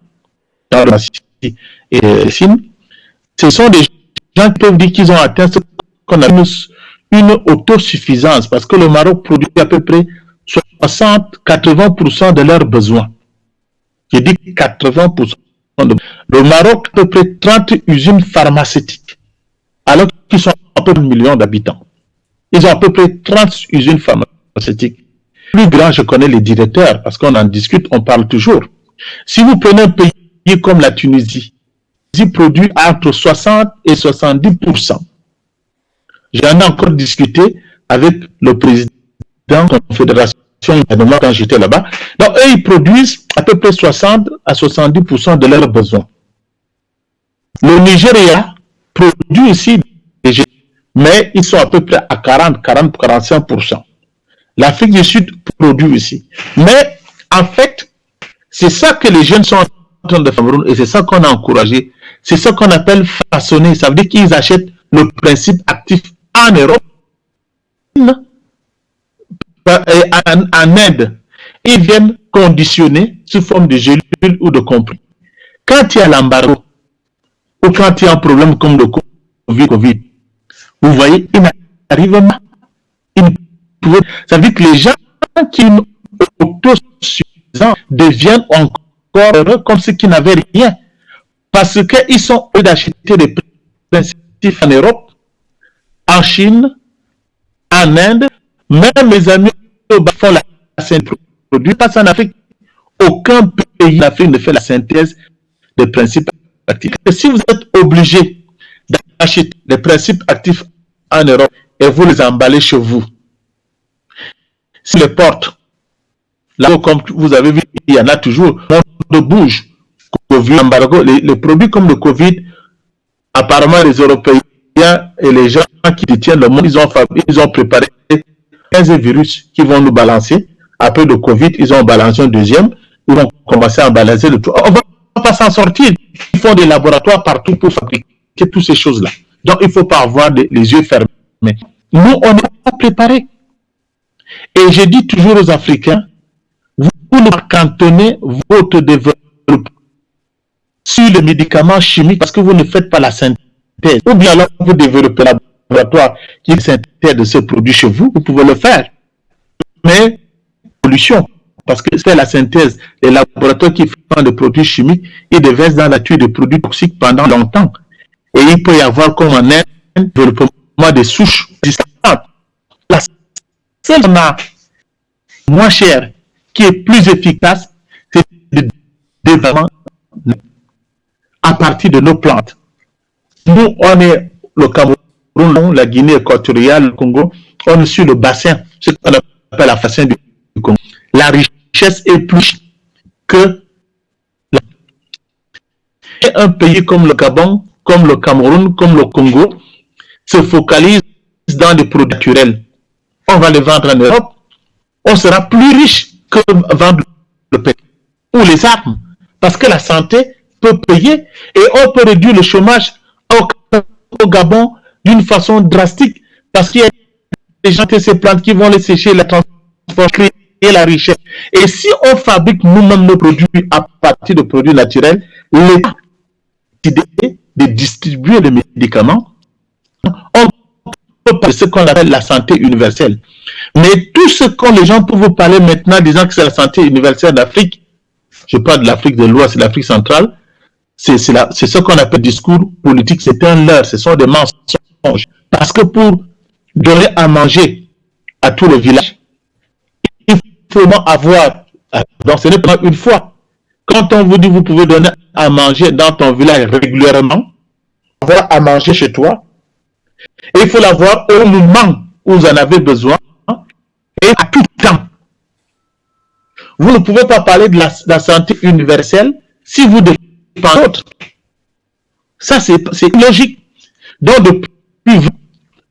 dans la et médecine. Ce sont des gens qui peuvent dire qu'ils ont atteint ce qu'on appelle une autosuffisance parce que le Maroc produit à peu près 60-80% de leurs besoins. Je dis 80%. Le Maroc a à peu près 30 usines pharmaceutiques, alors qu'ils sont à peu près 1 million d'habitants. Ils ont à peu près 30 usines pharmaceutiques. Plus grand, je connais les directeurs, parce qu'on en discute, on parle toujours. Si vous prenez un pays comme la Tunisie, ils produisent entre 60 et 70%. J'en ai encore discuté avec le président de la Confédération quand j'étais là-bas. Donc, eux, ils produisent à peu près 60 à 70% de leurs besoins. Le Nigeria produit aussi des jeunes, mais ils sont à peu près à 40-45%. L'Afrique du Sud produit aussi. Mais, en fait, c'est ça que les jeunes sont en train de faire et c'est ça qu'on a encouragé. C'est ça qu'on appelle façonner. Ça veut dire qu'ils achètent le principe actif en Europe, en Inde. Ils viennent conditionner sous forme de gélules ou de comprimés. Quand il y a l'embargo ou quand il y a un problème comme le Covid, vous voyez, ils n'arrivent pas. Ça veut dire que les gens qui sont autosuffisants deviennent encore heureux comme ceux qui n'avaient rien. Parce qu'ils sont eux d'acheter des principes en Europe, en Chine, en Inde, même mes amis font la synthèse de produits. Pas en Afrique. Aucun pays d'Afrique ne fait la synthèse des principes actifs. Et si vous êtes obligé d'acheter les principes actifs en Europe et vous les emballez chez vous, si les portes, là comme vous avez vu, il y en a toujours, on bouge. COVID, embargo, les produits comme le Covid, apparemment les Européens et les gens qui détiennent le monde, ils ont préparé 15 virus qui vont nous balancer. Après le Covid, ils ont balancé un deuxième. Ils vont commencer à balancer le tout. On ne va pas s'en sortir. Ils font des laboratoires partout pour fabriquer toutes ces choses-là. Donc, il ne faut pas avoir les yeux fermés. Nous, on n'est pas préparés. Et je dis toujours aux Africains, vous ne cantonnez votre développement sur les médicaments chimiques parce que vous ne faites pas la synthèse. Ou bien alors vous développez un laboratoire qui synthèse de ce produit chez vous, vous pouvez le faire. Mais, pollution, parce que c'est la synthèse. Les laboratoires qui font des produits chimiques, ils déversent dans la nature des produits toxiques pendant longtemps. Et il peut y avoir comme un développement des souches distantes. La seule moins chère, qui est plus efficace, c'est le développement à partir de nos plantes. Nous, on est le Cameroun, la Guinée équatoriale, le Congo, on est sur le bassin, ce qu'on appelle la bassin du Congo. La richesse est plus que un pays comme le Gabon, comme le Cameroun, comme le Congo, se focalise dans des produits naturels. On va les vendre en Europe, on sera plus riche que vendre le pétrole ou les armes, parce que la santé peut payer et on peut réduire le chômage au Gabon d'une façon drastique, parce qu'il y a des gens qui ces plantes qui vont les sécher, la transformer, créer la richesse. Et si on fabrique nous-mêmes nos produits à partir de produits naturels, l'État décide de distribuer les médicaments, on peut parler de ce qu'on appelle la santé universelle. Mais tout ce que les gens peuvent vous parler maintenant, disant que c'est la santé universelle d'Afrique, je parle de l'Afrique de l'Ouest et de l'Afrique centrale, c'est ce qu'on appelle discours politique, c'est un leurre, ce sont des mensonges. Parce que pour donner à manger à tous les villages, il faut avoir, donc ce n'est pas une fois. Quand on vous dit vous pouvez donner à manger dans ton village régulièrement, avoir à manger chez toi, et il faut l'avoir au moment où vous en avez besoin et à tout temps. Vous ne pouvez pas parler de la santé universelle si vous dépendez d'autres. Ça, c'est logique. Donc, depuis,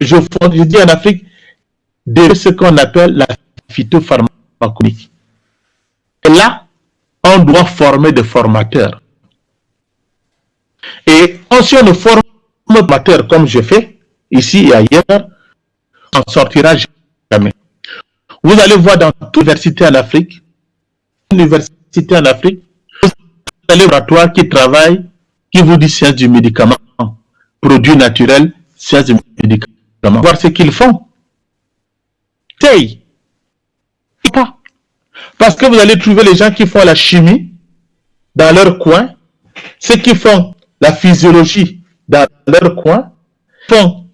je dis en Afrique, de ce qu'on appelle la phytopharmacologie. Et là, on doit former des formateurs. Et si on ne forme pas des formateurs comme je fais, ici et ailleurs, on ne sortira jamais. Vous allez voir dans toute université en Afrique, vous allez voir toi qui travaille, qui vous dit science du médicament, produits naturels, science du médicament. Voir ce qu'ils font. Pas. Parce que vous allez trouver les gens qui font la chimie dans leur coin, ceux qui font la physiologie dans leur coin, font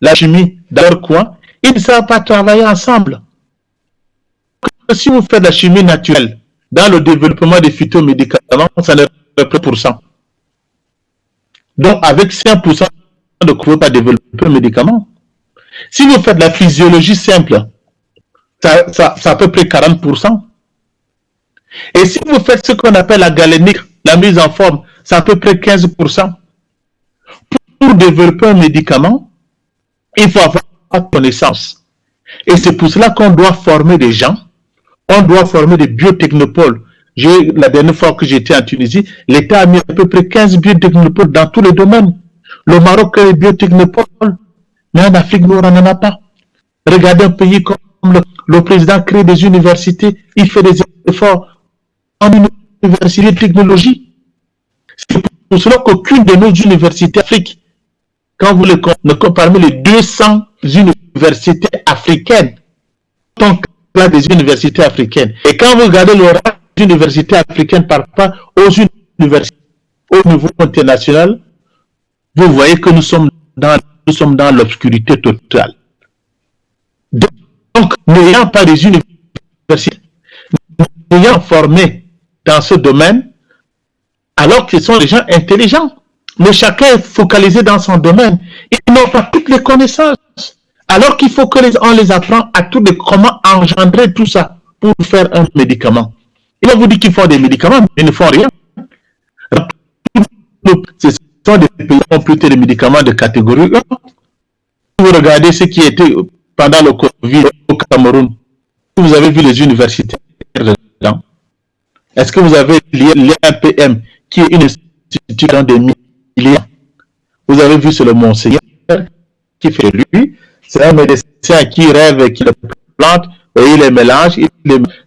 la chimie dans leur coin, ils ne savent pas travailler ensemble. Si vous faites la chimie naturelle dans le développement des phytomédicaments, ça n'est pas 1%. Donc, avec 5%, vous ne pouvez pas développer un médicament. Si vous faites la physiologie simple, ça à peu près 40%. Et si vous faites ce qu'on appelle la galénique, la mise en forme, c'est à peu près 15%. Pour développer un médicament, il faut avoir connaissance. Et c'est pour cela qu'on doit former des gens, on doit former des biotechnopoles. La dernière fois que j'étais en Tunisie, l'État a mis à peu près 15 biotechnopoles dans tous les domaines. Le Maroc a des biotechnopoles, mais en Afrique, nous, on n'en a pas. Regardez un pays comme le président crée des universités, il fait des efforts en université de technologie. C'est pour cela qu'aucune de nos universités africaines, quand vous les comparez, parmi les 200 universités africaines, donc là des universités africaines, et quand vous regardez le ratio universités africaines par rapport aux universités au niveau international, vous voyez que nous sommes dans l'obscurité totale. Donc, n'ayant pas des universités, n'ayant formé dans ce domaine, alors que ce sont des gens intelligents, mais chacun est focalisé dans son domaine. Ils n'ont pas toutes les connaissances. Alors qu'il faut qu'on les apprend à tous les comment engendrer tout ça pour faire un médicament. Ils vont vous dire qu'ils font des médicaments, mais ils ne font rien. Ce sont des pays qui ont plutôt des médicaments de catégorie 1. Vous regardez ce qui était pendant le Covid au Cameroun. Vous avez vu les universités dedans. Est-ce que vous avez l'INPM qui est une institution dans des milliards? Vous avez vu, c'est le Monseigneur qui fait lui. C'est un médecin qui rêve et qui le plante et il les mélange.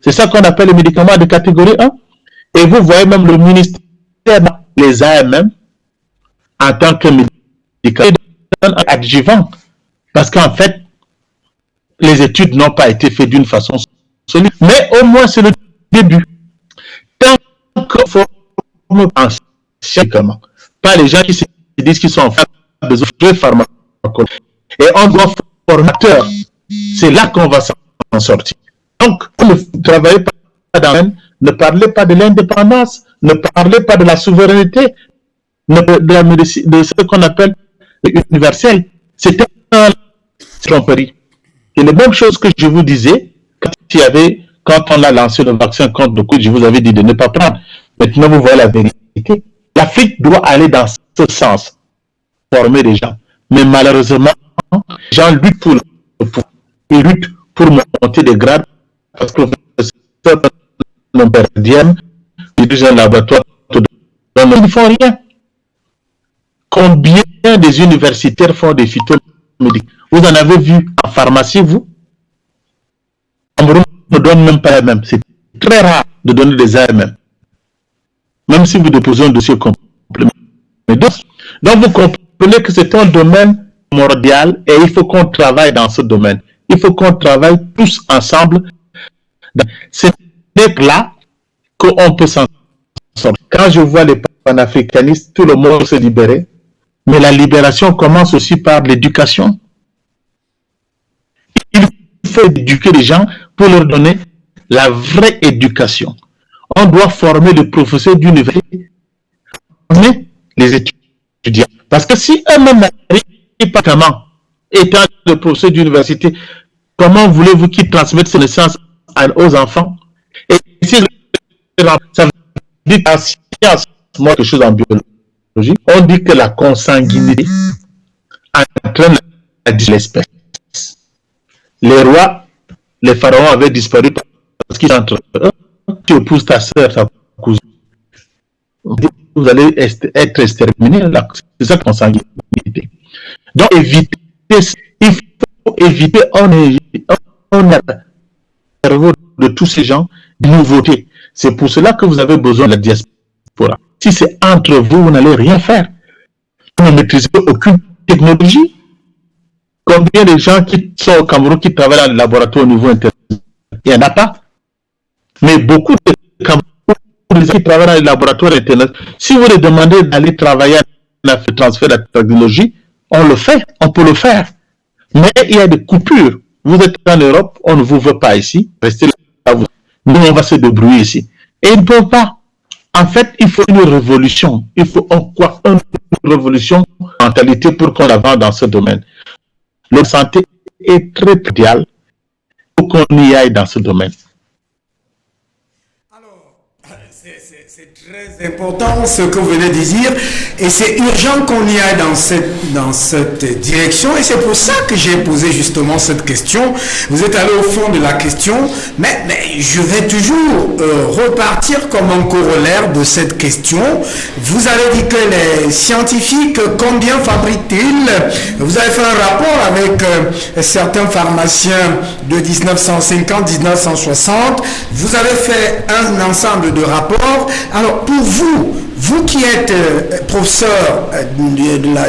C'est ça qu'on appelle les médicaments de catégorie 1. Et vous voyez même le ministère, les AMM, en tant que médicament adjuvant. Parce qu'en fait, les études n'ont pas été faites d'une façon solide. Mais au moins, c'est le début. Tant qu'il faut penser scientifiquement, pas les gens qui se disent qu'ils sont en fait besoin de pharmacologie. Et on doit formateur. C'est là qu'on va s'en sortir. Donc, ne travaillez pas dans le domaine, ne parlez pas de l'indépendance, ne parlez pas de la souveraineté, de ce qu'on appelle universel. C'est un tromperie. C'est la même chose que je vous disais quand on a lancé le vaccin contre le Covid, je vous avais dit de ne pas prendre. Maintenant, vous voyez la vérité. L'Afrique doit aller dans ce sens, former des gens. Mais malheureusement, les gens luttent pour le pouvoir. Ils luttent pour monter des grades parce que le perdième, ils dirigent un laboratoire, ils ne font rien. Combien des universitaires font des phytomédicaments? Vous en avez vu en pharmacie, vous? Cameroun ne donne même pas AMM. C'est très rare de donner des AMM. Même si vous déposez un dossier complémentaire. Donc vous comprenez que c'est un domaine mondial et il faut qu'on travaille dans ce domaine. Il faut qu'on travaille tous ensemble. C'est là qu'on peut s'en sortir. Quand je vois les panafricanistes, tout le monde se libérer. Mais la libération commence aussi par l'éducation. Il faut éduquer les gens pour leur donner la vraie éducation. On doit former les professeurs d'université, former les étudiants. Parce que si eux-mêmes n'arrivent pas comment, étant le professeur d'université, comment voulez-vous qu'ils transmettent ces connaissances aux enfants? Et si ça veut dire qu'en science, moi quelque chose en biologie, on dit que la consanguinité entraîne la disparition de l'espèce. Les rois, les pharaons avaient disparu parce qu'ils sont entre eux. Tu épouses ta soeur, ta cousine. Vous allez être exterminé. C'est ça la consanguinité. Donc, il faut éviter un cerveau de tous ces gens de nouveautés. C'est pour cela que vous avez besoin de la diaspora. Si c'est entre vous, vous n'allez rien faire. Vous ne maîtrisez aucune technologie. Combien de gens qui sont au Cameroun qui travaillent dans le laboratoire au niveau international? Il n'y en a pas. Mais beaucoup de Camerounais qui travaillent dans les laboratoires internationaux, si vous les demandez d'aller travailler à le transfert de la technologie, on le fait, on peut le faire. Mais il y a des coupures. Vous êtes en Europe, on ne vous veut pas ici, restez là. Nous, on va se débrouiller ici. Et ils ne peuvent pas. En fait, il faut une révolution. Il faut encore une révolution en mentalité pour qu'on avance dans ce domaine. La santé est très idéale pour qu'on y aille dans ce domaine. C'est très important ce que vous venez de dire et c'est urgent qu'on y aille dans cette direction et c'est pour ça que j'ai posé justement cette question. Vous êtes allé au fond de la question, mais je vais toujours repartir comme un corollaire de cette question. Vous avez dit que les scientifiques, combien fabriquent-ils? Vous avez fait un rapport avec certains pharmaciens de 1950-1960. Vous avez fait un ensemble de rapports. Alors, pour vous qui êtes professeur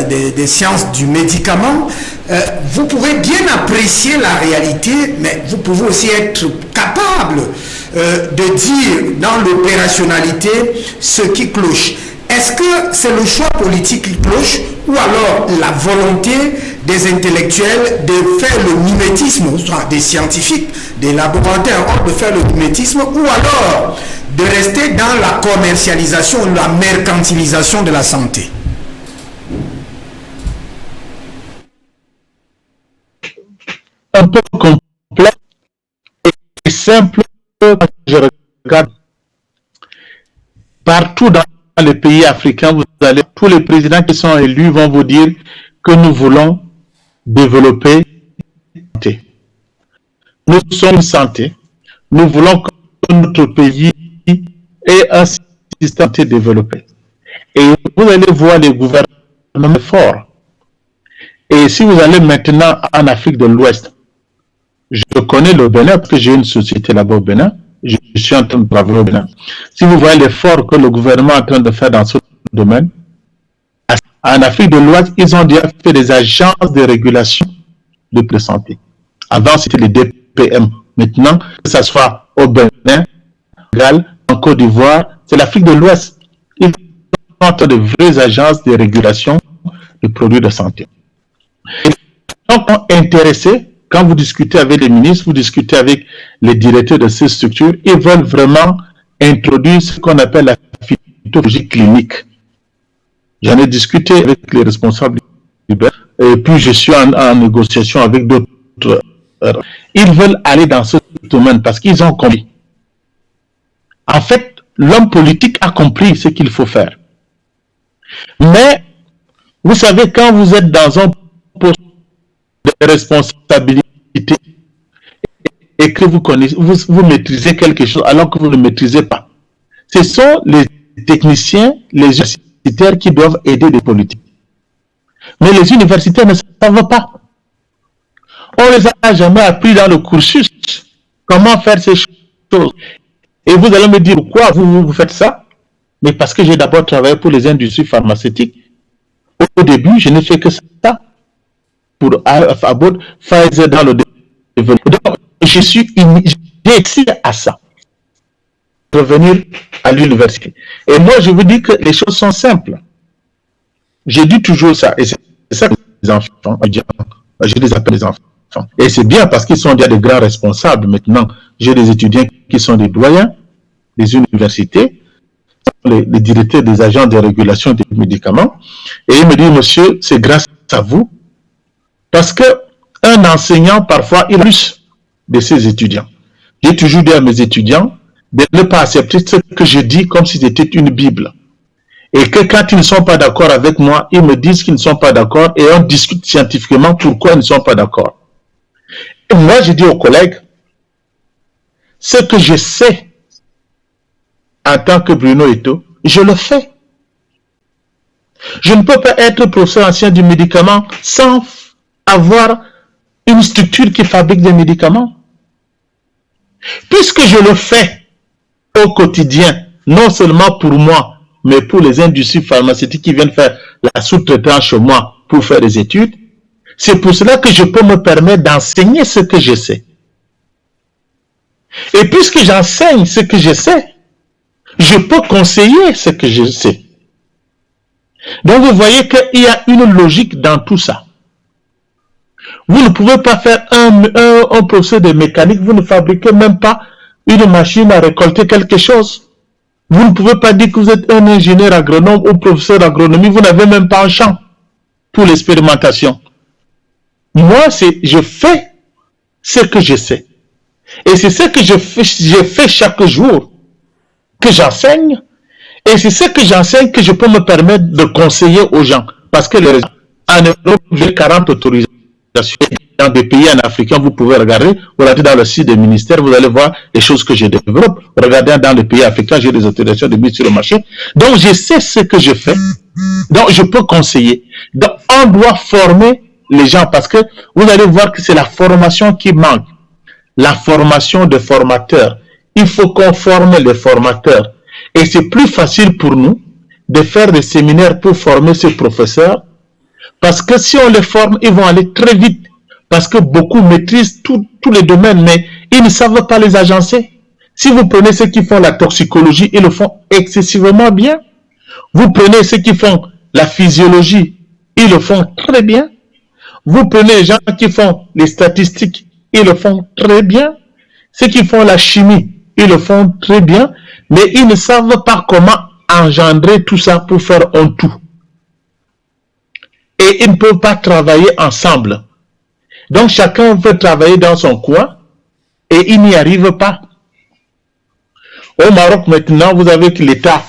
des sciences du médicament, vous pouvez bien apprécier la réalité, mais vous pouvez aussi être capable de dire dans l'opérationnalité ce qui cloche. Est-ce que c'est le choix politique qui cloche ou alors la volonté des intellectuels de faire le mimétisme, soit des scientifiques, des laboratoires, de faire le mimétisme, ou alors de rester dans la commercialisation, la mercantilisation de la santé? Un peu complexe et simple. Je regarde partout dans les pays africains, tous les présidents qui sont élus vont vous dire que nous voulons développer la santé. Nous sommes santé. Nous voulons que notre pays ait un système développé. Et vous allez voir les gouvernements forts. Et si vous allez maintenant en Afrique de l'Ouest, je connais le Bénin parce que j'ai une société là-bas au Bénin. Je suis en train de travailler au Bénin. Si vous voyez l'effort que le gouvernement est en train de faire dans ce domaine, en Afrique de l'Ouest, ils ont déjà fait des agences de régulation de santé. Avant, c'était les DPM. Maintenant, que ce soit au Bénin, en Côte d'Ivoire, c'est l'Afrique de l'Ouest. Ils ont de vraies agences de régulation de produits de santé. Ils sont intéressés. Quand vous discutez avec les ministres, vous discutez avec les directeurs de ces structures, ils veulent vraiment introduire ce qu'on appelle la phytologie clinique. J'en ai discuté avec les responsables et puis je suis en négociation avec d'autres. Ils veulent aller dans ce domaine parce qu'ils ont compris. En fait, l'homme politique a compris ce qu'il faut faire. Mais, vous savez, quand vous êtes dans un poste de responsabilité et que vous connaissez, vous maîtrisez quelque chose alors que vous ne maîtrisez pas. Ce sont les techniciens, les universitaires qui doivent aider les politiques. Mais les universitaires ne savent pas. On ne les a jamais appris dans le cursus comment faire ces choses. Et vous allez me dire pourquoi vous faites ça? Mais parce que j'ai d'abord travaillé pour les industries pharmaceutiques. Au début, je n'ai fait que ça. Pour Abbott, Pfizer dans le développement. Donc, j'ai essayé à ça. Revenir à l'université. Et moi, je vous dis que les choses sont simples. J'ai dit toujours ça. Et c'est ça que les enfants, je les appelle les enfants. Et c'est bien parce qu'ils sont déjà des grands responsables. Maintenant, j'ai des étudiants qui sont des doyens des universités, les directeurs des agents de régulation des médicaments. Et ils me disent, monsieur, c'est grâce à vous. Parce qu'un enseignant, parfois, il a plus de ses étudiants. J'ai toujours dit à mes étudiants de ne pas accepter ce que je dis comme si c'était une Bible. Et que quand ils ne sont pas d'accord avec moi, ils me disent qu'ils ne sont pas d'accord et on discute scientifiquement pourquoi ils ne sont pas d'accord. Et moi, je dis aux collègues, ce que je sais en tant que Bruno Eto'o, je le fais. Je ne peux pas être professeur ancien du médicament sans avoir une structure qui fabrique des médicaments. Puisque je le fais au quotidien, non seulement pour moi, mais pour les industries pharmaceutiques qui viennent faire la sous-traitance chez moi pour faire des études, c'est pour cela que je peux me permettre d'enseigner ce que je sais. Et puisque j'enseigne ce que je sais, je peux conseiller ce que je sais. Donc vous voyez qu'il y a une logique dans tout ça. Vous ne pouvez pas faire un procès de mécanique, vous ne fabriquez même pas une machine à récolter quelque chose. Vous ne pouvez pas dire que vous êtes un ingénieur agronome ou professeur d'agronomie, vous n'avez même pas un champ pour l'expérimentation. Moi, je fais ce que je sais. Et c'est ce que je fais chaque jour que j'enseigne. Et c'est ce que j'enseigne que je peux me permettre de conseiller aux gens. Parce que en Europe, j'ai 40 autorisations. Dans des pays en africain, vous pouvez regarder. Vous regardez dans le site des ministères, vous allez voir les choses que je développe. Regardez dans les pays africains, j'ai des autorisations de mise sur le marché. Donc, je sais ce que je fais. Donc, je peux conseiller. Donc, on doit former les gens parce que vous allez voir que c'est la formation qui manque. La formation de formateurs. Il faut qu'on forme les formateurs. Et c'est plus facile pour nous de faire des séminaires pour former ces professeurs parce que si on les forme, ils vont aller très vite parce que beaucoup maîtrisent tous les domaines, mais ils ne savent pas les agencer. Si vous prenez ceux qui font la toxicologie, ils le font excessivement bien. Vous prenez ceux qui font la physiologie, ils le font très bien. Vous prenez les gens qui font les statistiques, ils le font très bien. Ceux qui font la chimie, ils le font très bien, mais ils ne savent pas comment engendrer tout ça pour faire un tout. Et ils ne peuvent pas travailler ensemble. Donc chacun veut travailler dans son coin et il n'y arrive pas. Au Maroc maintenant, vous avez que l'État,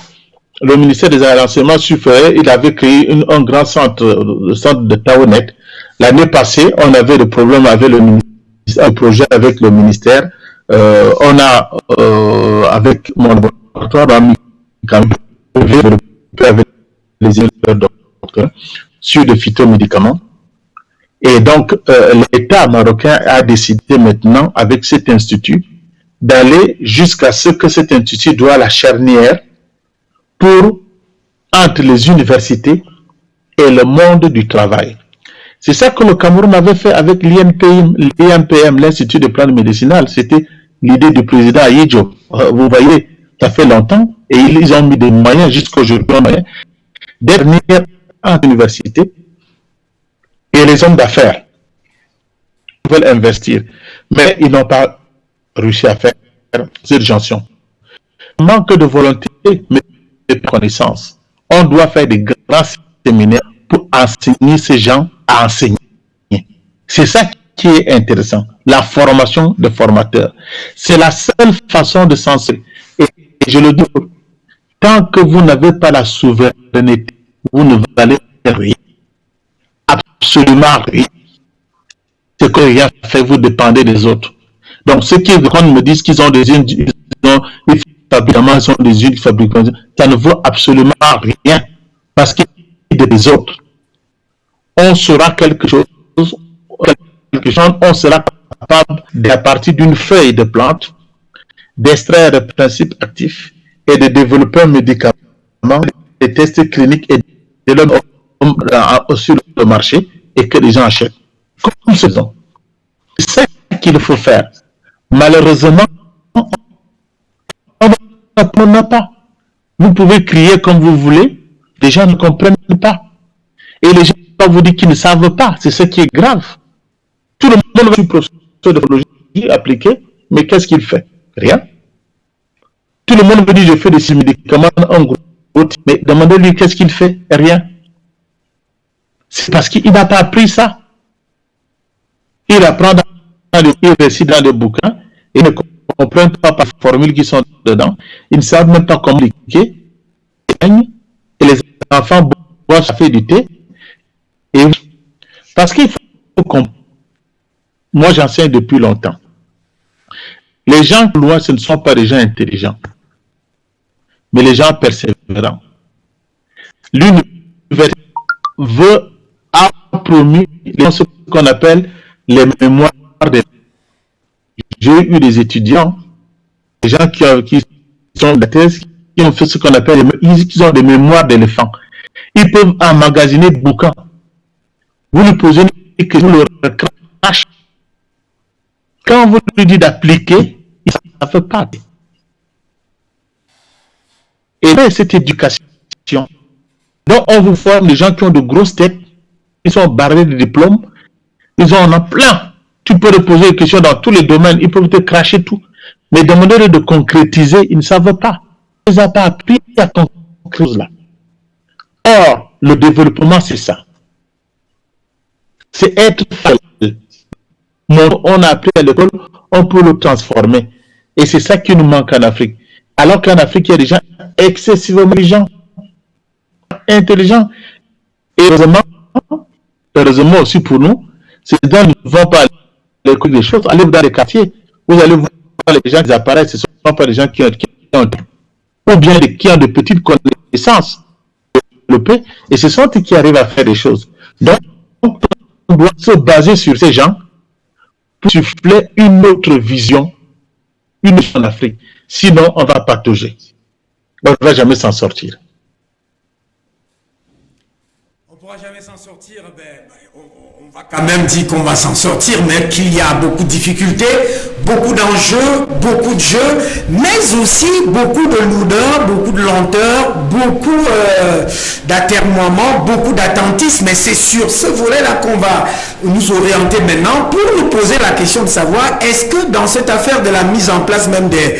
le ministère des Renseignements supérieurs, il avait créé un grand centre, le centre de Taounet. L'année passée, on avait des problèmes avec le ministère, un projet avec le ministère. On a, avec mon laboratoire, avec les docteurs sur des phytomédicaments. Et donc, l'État marocain a décidé maintenant, avec cet institut, d'aller jusqu'à ce que cet institut doit la charnière pour entre les universités et le monde du travail. C'est ça que le Cameroun avait fait avec l'IMPM, l'Institut de plantes médicinales. C'était l'idée du président Ayidjo. Vous voyez, ça fait longtemps et ils ont mis des moyens jusqu'aujourd'hui, dernière entre l'université et les hommes d'affaires veulent investir, mais ils n'ont pas réussi à faire urgences. Manque de volonté, mais de connaissances. On doit faire des grands séminaires pour enseigner ces gens à enseigner. C'est ça qui est intéressant, la formation de formateurs. C'est la seule façon de s'enseigner. Et je le dis, tant que vous n'avez pas la souveraineté, vous ne valez rien. Absolument rien. Ce que rien fait, vous dépendez des autres. Donc, ceux qui me disent qu'ils ont des fabricants, sont des huiles fabricants, ça ne vaut absolument rien. Parce que des autres, on saura quelque chose, on sera capable, à partir d'une feuille de plante, d'extraire les principes actifs et de développer un médicament, des tests cliniques et de le mettre sur le marché et que les gens achètent. Comme c'est ça. C'est ça qu'il faut faire. Malheureusement, on n'a pas. Vous pouvez crier comme vous voulez, les gens ne comprennent pas. Et les gens vous disent qu'ils ne savent pas. C'est ce qui est grave. Tout le monde va être professeur de biologie appliquée, mais qu'est-ce qu'il fait? Rien. Tout le monde veut dire je fais des médicaments en gros, mais demandez-lui qu'est-ce qu'il fait? Rien. C'est parce qu'il n'a pas appris ça. Il apprend il récite dans des bouquins, il ne comprend pas les formules qui sont dedans, ils ne savent même pas comment expliquer, et les enfants boivent café du thé, et parce qu'il faut comprendre, moi j'enseigne depuis longtemps, les gens loin ce ne sont pas des gens intelligents, mais les gens persévérants. L'université a promis ce qu'on appelle les mémoires des... J'ai eu des étudiants, des gens qui sont de la thèse, qui ont fait ce qu'on appelle, ils ont des mémoires d'éléphants. Ils peuvent emmagasiner des bouquins. Vous lui posez une question, vous le crache. Quand vous lui dites d'appliquer, il ne fait pas. Et là, cette éducation, donc on vous forme des gens qui ont de grosses têtes, ils sont barrés de diplômes, ils en ont plein. Tu peux te poser des questions dans tous les domaines, ils peuvent te cracher tout. Mais demandez-leur de concrétiser, ils ne savent pas. Ils n'ont pas appris à concrétiser là. Or, le développement, c'est ça. C'est être facile. On a appris à l'école, on peut le transformer. Et c'est ça qui nous manque en Afrique. Alors qu'en Afrique, il y a des gens excessivement intelligents. Et heureusement aussi pour nous, ces gens ne vont pas à l'école des choses. Allez dans les quartiers, vous allez voir les gens qui apparaissent, ce ne sont pas des gens qui ont ou bien qui ont de petites connaissances développées, et ce sont eux qui arrivent à faire des choses. Donc, on doit se baser sur ces gens pour souffler une autre vision, une autre en Afrique. Sinon, on va patauger. On ne va jamais s'en sortir. On ne pourra jamais s'en sortir. On va quand même dire qu'on va s'en sortir, mais qu'il y a beaucoup de difficultés, beaucoup d'enjeux, beaucoup de jeux, mais aussi beaucoup de lourdeur, beaucoup de lenteur, beaucoup d'atermoiement, beaucoup d'attentisme. Mais c'est sur ce volet-là qu'on va nous orienter maintenant pour nous poser la question de savoir est-ce que dans cette affaire de la mise en place même des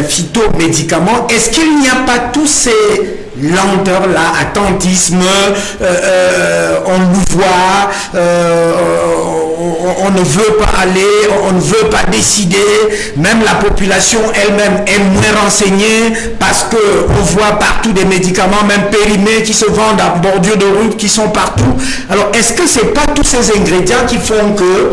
phytomédicaments, est-ce qu'il n'y a pas tous ces lenteur là, attentisme, on nous voit, on ne veut pas aller, on ne veut pas décider, même la population elle-même est moins renseignée parce qu'on voit partout des médicaments même périmés qui se vendent à bordure de route, qui sont partout. Alors est-ce que c'est pas tous ces ingrédients qui font que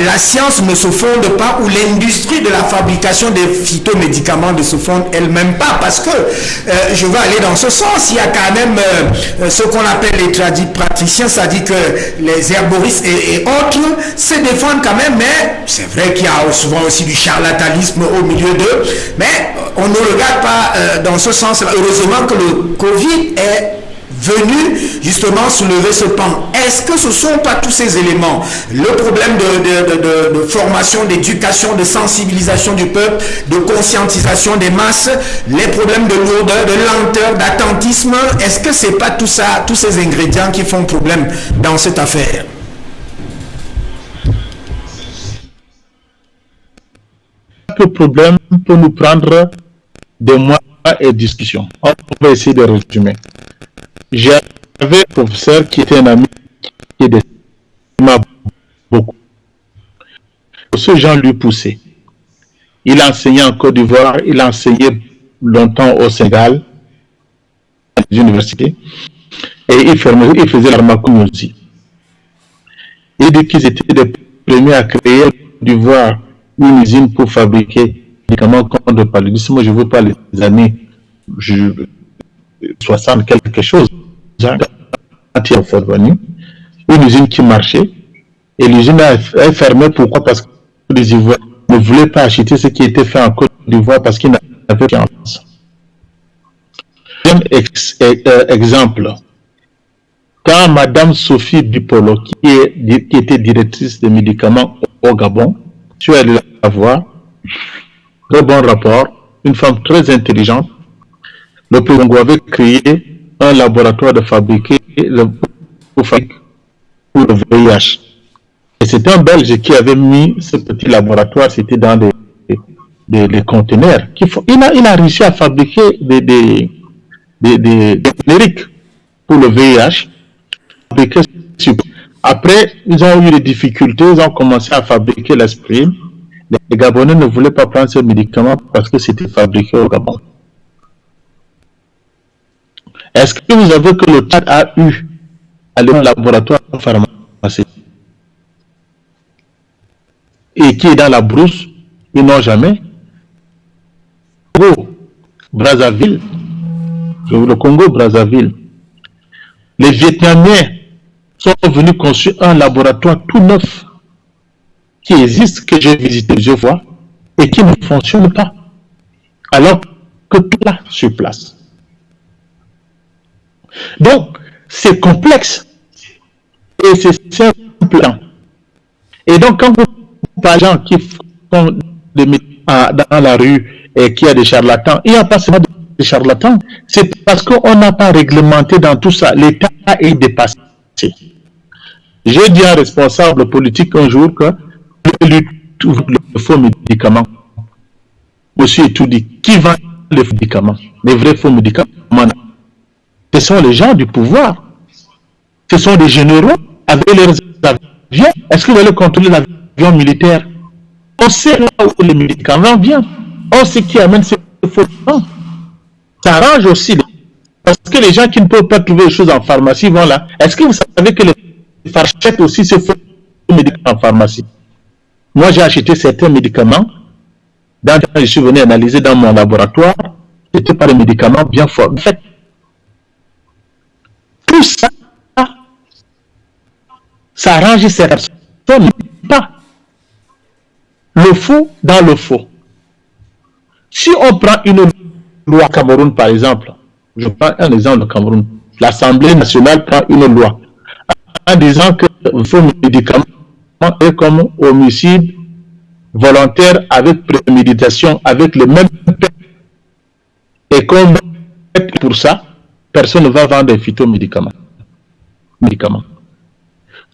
la science ne se fonde pas ou l'industrie de la fabrication des phytomédicaments ne se fonde elle-même pas? Parce que je vais aller dans ce sens, il y a quand même ce qu'on appelle les praticiens, c'est-à-dire que les herboristes et autres se défendent quand même, mais c'est vrai qu'il y a souvent aussi du charlatanisme au milieu d'eux, mais on ne regarde pas dans ce sens-là. Heureusement que le Covid est venu justement soulever ce pan. Est-ce que ce ne sont pas tous ces éléments, le problème de formation, d'éducation, de sensibilisation du peuple, de conscientisation des masses, les problèmes de lourdeur, de lenteur, d'attentisme, est-ce que c'est pas tout ça, tous ces ingrédients qui font problème dans cette affaire? Le problème peut nous prendre des mois et discussions. On va essayer de résumer. J'avais un professeur qui était un ami qui m'a beaucoup. Ce genre lui poussait. Il enseignait en Côte d'Ivoire, il enseigné longtemps au Sénégal, à l'université, et il faisait la pharmacologie. Il dit qu'ils étaient les premiers à créer en Côte d'Ivoire une usine pour fabriquer des médicaments contre le paludisme. Moi, je ne veux pas les années 60 quelque chose, quand il est revenu, une usine qui marchait, et l'usine a fermé. Pourquoi? Parce que les Ivoiriens ne voulaient pas acheter ce qui était fait en Côte d'Ivoire parce qu'ils n'avaient pas confiance. Exemple, quand Madame Sophie Bipolo, qui était directrice des médicaments au Gabon, je suis allé la voir, très bon rapport, une femme très intelligente. Le Congo avait créé un laboratoire de fabriquer pour le VIH. Et c'était un Belge qui avait mis ce petit laboratoire, c'était dans des conteneurs. Il a réussi à fabriquer des génériques pour le VIH. Après, ils ont eu des difficultés, ils ont commencé à fabriquer l'aspirine. Les Gabonais ne voulaient pas prendre ce médicament parce que c'était fabriqué au Gabon. Est-ce que vous savez que le Tchad a eu à un laboratoire pharmaceutique et qui est dans la brousse? Ils n'ont jamais. Brazzaville, le Congo, Brazzaville, les Vietnamiens sont venus construire un laboratoire tout neuf qui existe, que j'ai visité plusieurs fois et qui ne fonctionne pas, alors que tout là sur place. Donc, c'est complexe et c'est simple. Et donc, quand vous parlez de gens qui font des métiers dans la rue et qui a des charlatans, il n'y a pas seulement des charlatans, c'est parce qu'on n'a pas réglementé dans tout ça. L'État est dépassé. J'ai dit à un responsable politique un jour que le faux médicaments. Monsieur tout dit, qui vend les faux médicaments? Les vrais faux médicaments? Ce sont les gens du pouvoir. Ce sont des généraux avec leurs avions. Est-ce que vous allez contrôler l'avion militaire? On sait là où les médicaments viennent. On sait qui amène ces faux médicaments. Ça arrange aussi. Parce que les gens qui ne peuvent pas trouver les choses en pharmacie vont là. Est-ce que vous savez que les pharmaciens aussi se font des médicaments en pharmacie? Moi, j'ai acheté certains médicaments. Je suis venu analyser dans mon laboratoire. C'était pas des médicaments bien forts. En fait, tout ça, ça arrange ces personnes. Pas le faux dans le faux. Si on prend une loi Cameroun, par exemple, je prends un exemple de Cameroun. L'Assemblée nationale prend une loi en disant que le faux médicament est comme homicide volontaire avec préméditation, avec le même peine. Et comme pour ça, personne ne va vendre des phytomédicaments.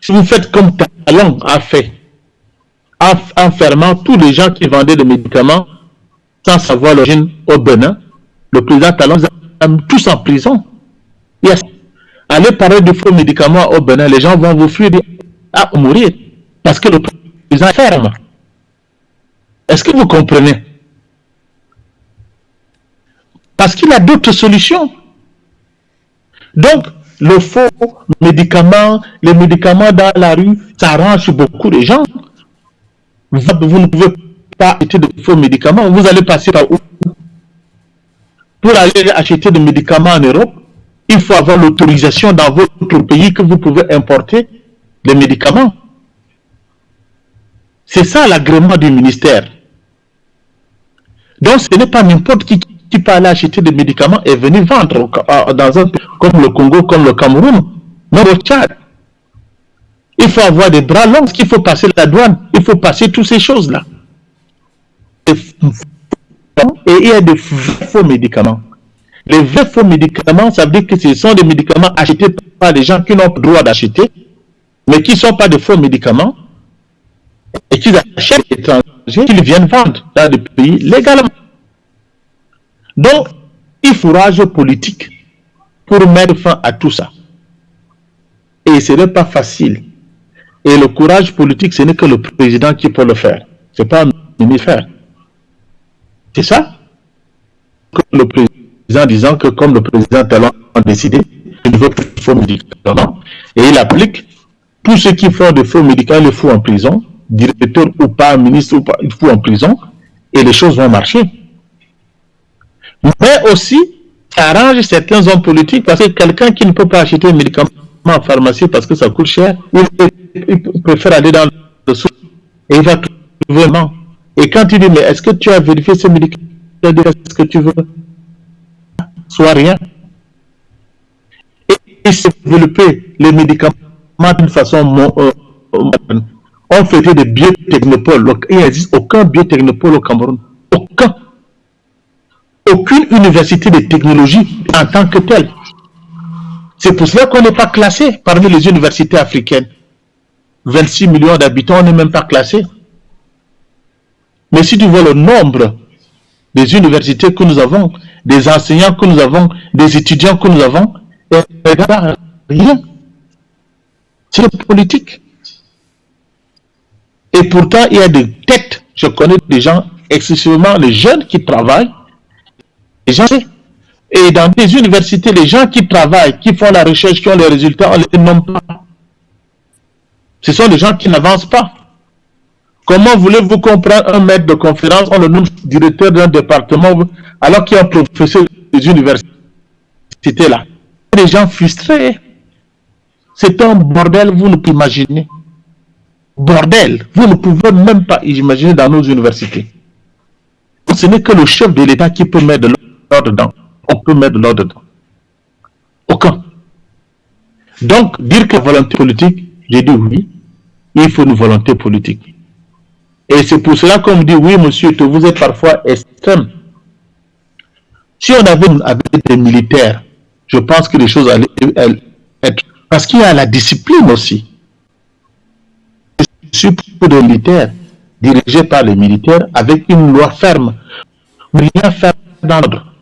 Si vous faites comme Talon a fait, en fermant tous les gens qui vendaient des médicaments sans savoir l'origine au Bénin, le président Talon les a mis tous en prison. Yes. Allez parler de faux médicaments au Bénin, les gens vont vous fuir à mourir parce que le président ferme. Est-ce que vous comprenez? Parce qu'il a d'autres solutions. Donc, le faux médicament, les médicaments dans la rue, ça arrange beaucoup de gens. Vous ne pouvez pas acheter de faux médicaments. Vous allez passer par où? Pour aller acheter des médicaments en Europe, il faut avoir l'autorisation dans votre pays que vous pouvez importer les médicaments. C'est ça l'agrément du ministère. Donc, ce n'est pas n'importe qui peut aller acheter des médicaments et venir vendre dans un pays comme le Congo, comme le Cameroun, même au Tchad. Il faut avoir des bras longs, il faut passer la douane, il faut passer toutes ces choses-là. Et il y a des faux médicaments. Les vrais faux médicaments, ça veut dire que ce sont des médicaments achetés par des gens qui n'ont pas le droit d'acheter, mais qui ne sont pas de faux médicaments, et qu'ils achètent étrangers, qu'ils viennent vendre dans des pays légalement. Donc, il faut courage politique pour mettre fin à tout ça. Et ce n'est pas facile. Et le courage politique, ce n'est que le président qui peut le faire. Ce n'est pas un ministère. C'est ça? Le président disant que comme le président Talon a décidé, il ne veut plus de faux médicaments, et il applique tous ceux qui font de faux médicaments, il les fout en prison, directeur ou pas, ministre ou pas, il fout en prison, et les choses vont marcher. Mais aussi, ça arrange certains hommes politiques, parce que quelqu'un qui ne peut pas acheter un médicament en pharmacie parce que ça coûte cher, il préfère aller dans le sous et il va trouver vraiment. Et quand il dit, mais est-ce que tu as vérifié ce médicament? Est-ce que tu veux? Soit rien. Et se développer les médicaments d'une façon moderne. On faisait des biotechnopoles. Il n'existe aucun biotechnopole au Cameroun. Aucun. Aucune université de technologie en tant que telle. C'est pour cela qu'on n'est pas classé parmi les universités africaines. 26 millions d'habitants, on n'est même pas classé. Mais si tu vois le nombre des universités que nous avons, des enseignants que nous avons, des étudiants que nous avons, rien. C'est politique. Et pourtant, il y a des têtes. Je connais des gens, excessivement les jeunes qui travaillent. Les gens, et dans des universités, les gens qui travaillent, qui font la recherche, qui ont les résultats, on ne les nomme pas. Ce sont des gens qui n'avancent pas. Comment voulez-vous comprendre un maître de conférence, on le nomme directeur d'un département, alors qu'il y a un professeur des universités là? Les gens frustrés. C'est un bordel, vous ne pouvez imaginer. Bordel, vous ne pouvez même pas imaginer dans nos universités. Ce n'est que le chef de l'État qui peut mettre de l'ordre dedans. On peut mettre de l'ordre dedans. Aucun. Donc, dire que volonté politique, j'ai dit oui, il faut une volonté politique. Et c'est pour cela qu'on me dit, oui, monsieur, que vous êtes parfois extrême. Si on avait des militaires, je pense que les choses allaient être... Parce qu'il y a la discipline aussi. Je suis pour des militaires, dirigés par les militaires, avec une loi ferme. Rien faire dans l'ordre.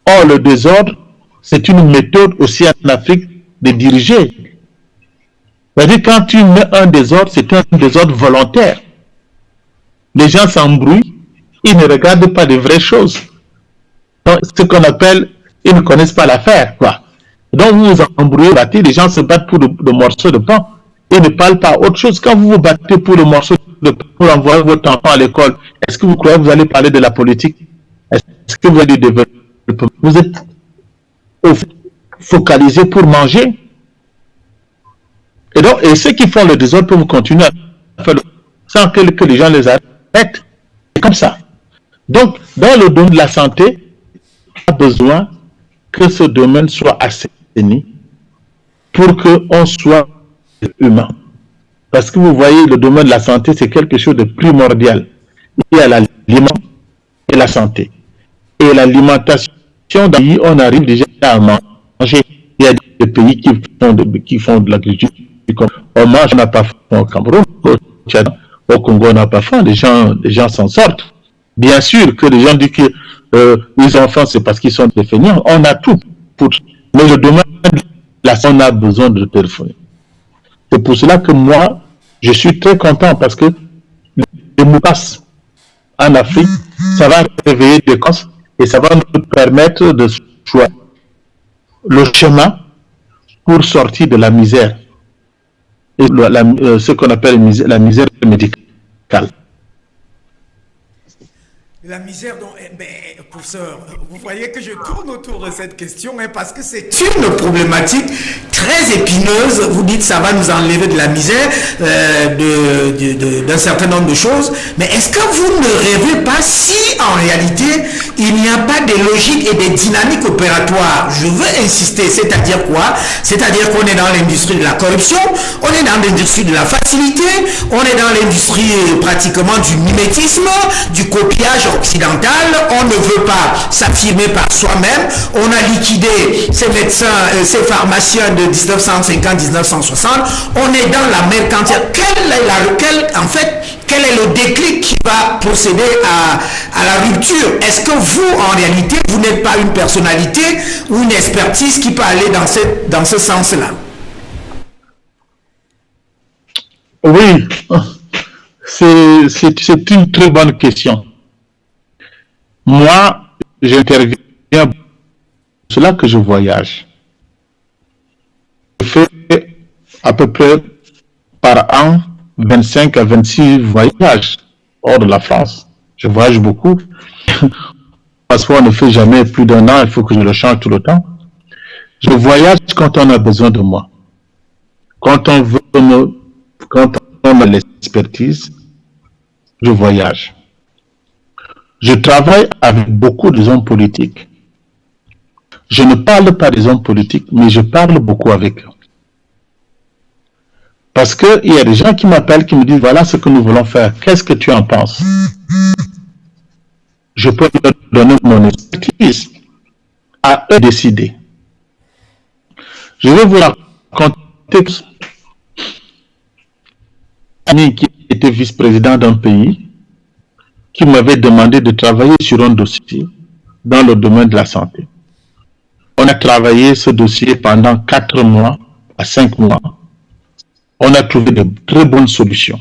Or, le désordre, c'est une méthode aussi en Afrique de diriger. C'est-à-dire, quand tu mets un désordre, c'est un désordre volontaire. Les gens s'embrouillent, ils ne regardent pas de vraies choses. Donc, ce qu'on appelle, ils ne connaissent pas l'affaire, quoi. Donc, vous vous embrouillez, battez, les gens se battent pour le morceau de pain. Ils ne parlent pas autre chose. Quand vous vous battez pour le morceau de pain, pour envoyer votre enfant à l'école, est-ce que vous croyez que vous allez parler de la politique? Est-ce que vous allez développer? Vous êtes focalisé pour manger. Et donc, et ceux qui font le désordre peuvent continuer à faire le sans que les gens les arrêtent. C'est comme ça. Donc, dans le domaine de la santé, on a besoin que ce domaine soit assaini pour qu'on soit humains. Parce que vous voyez, le domaine de la santé, c'est quelque chose de primordial. Il y a l'aliment et la santé. Et l'alimentation, dans le pays, on arrive déjà à manger. Il y a des pays qui font de l'agriculture. On mange, on n'a pas faim au Cameroun, au Tchad, au Congo, on n'a pas faim. Les gens s'en sortent. Bien sûr que les gens disent que les enfants, c'est parce qu'ils sont des feignants. On a tout pour. Mais le domaine de la santé, on a besoin de téléphoner. C'est pour cela que moi, je suis très content parce que les mots passent en Afrique, ça va réveiller des consciences et ça va nous permettre de choisir le chemin pour sortir de la misère et ce qu'on appelle la misère médicale. La misère dont, professeur, vous voyez que je tourne autour de cette question parce que c'est une problématique très épineuse. Vous dites ça va nous enlever de la misère, d'un certain nombre de choses. Mais est-ce que vous ne rêvez pas si en réalité il n'y a pas des logiques et des dynamiques opératoires? Je veux insister, c'est-à-dire quoi? C'est-à-dire qu'on est dans l'industrie de la corruption, on est dans l'industrie de la facilité, on est dans l'industrie pratiquement du mimétisme, du copiage occidental, on ne veut pas s'affirmer par soi-même, on a liquidé ces médecins, ces pharmaciens de 1950-1960, on est dans la mercantilisation. Quel est le déclic qui va procéder à la rupture? Est-ce que vous, en réalité, vous n'êtes pas une personnalité ou une expertise qui peut aller dans ce sens-là? Oui, c'est une très bonne question. Moi, j'interviens, c'est cela que je voyage. Je fais à peu près par an 25 à 26 voyages hors de la France. Je voyage beaucoup. Parce qu'on ne fait jamais plus d'un an, il faut que je le change tout le temps. Je voyage quand on a besoin de moi. Quand on a l'expertise, je voyage. Je travaille avec beaucoup de hommes politiques. Je ne parle pas des hommes politiques, mais je parle beaucoup avec eux. Parce qu'il y a des gens qui m'appellent, qui me disent, voilà ce que nous voulons faire. Qu'est-ce que tu en penses? Je peux leur donner mon expertise. À eux de décider. Je vais vous raconter un ami qui était vice-président d'un pays qui m'avait demandé de travailler sur un dossier dans le domaine de la santé. On a travaillé ce dossier pendant 4 mois à 5 mois. On a trouvé de très bonnes solutions.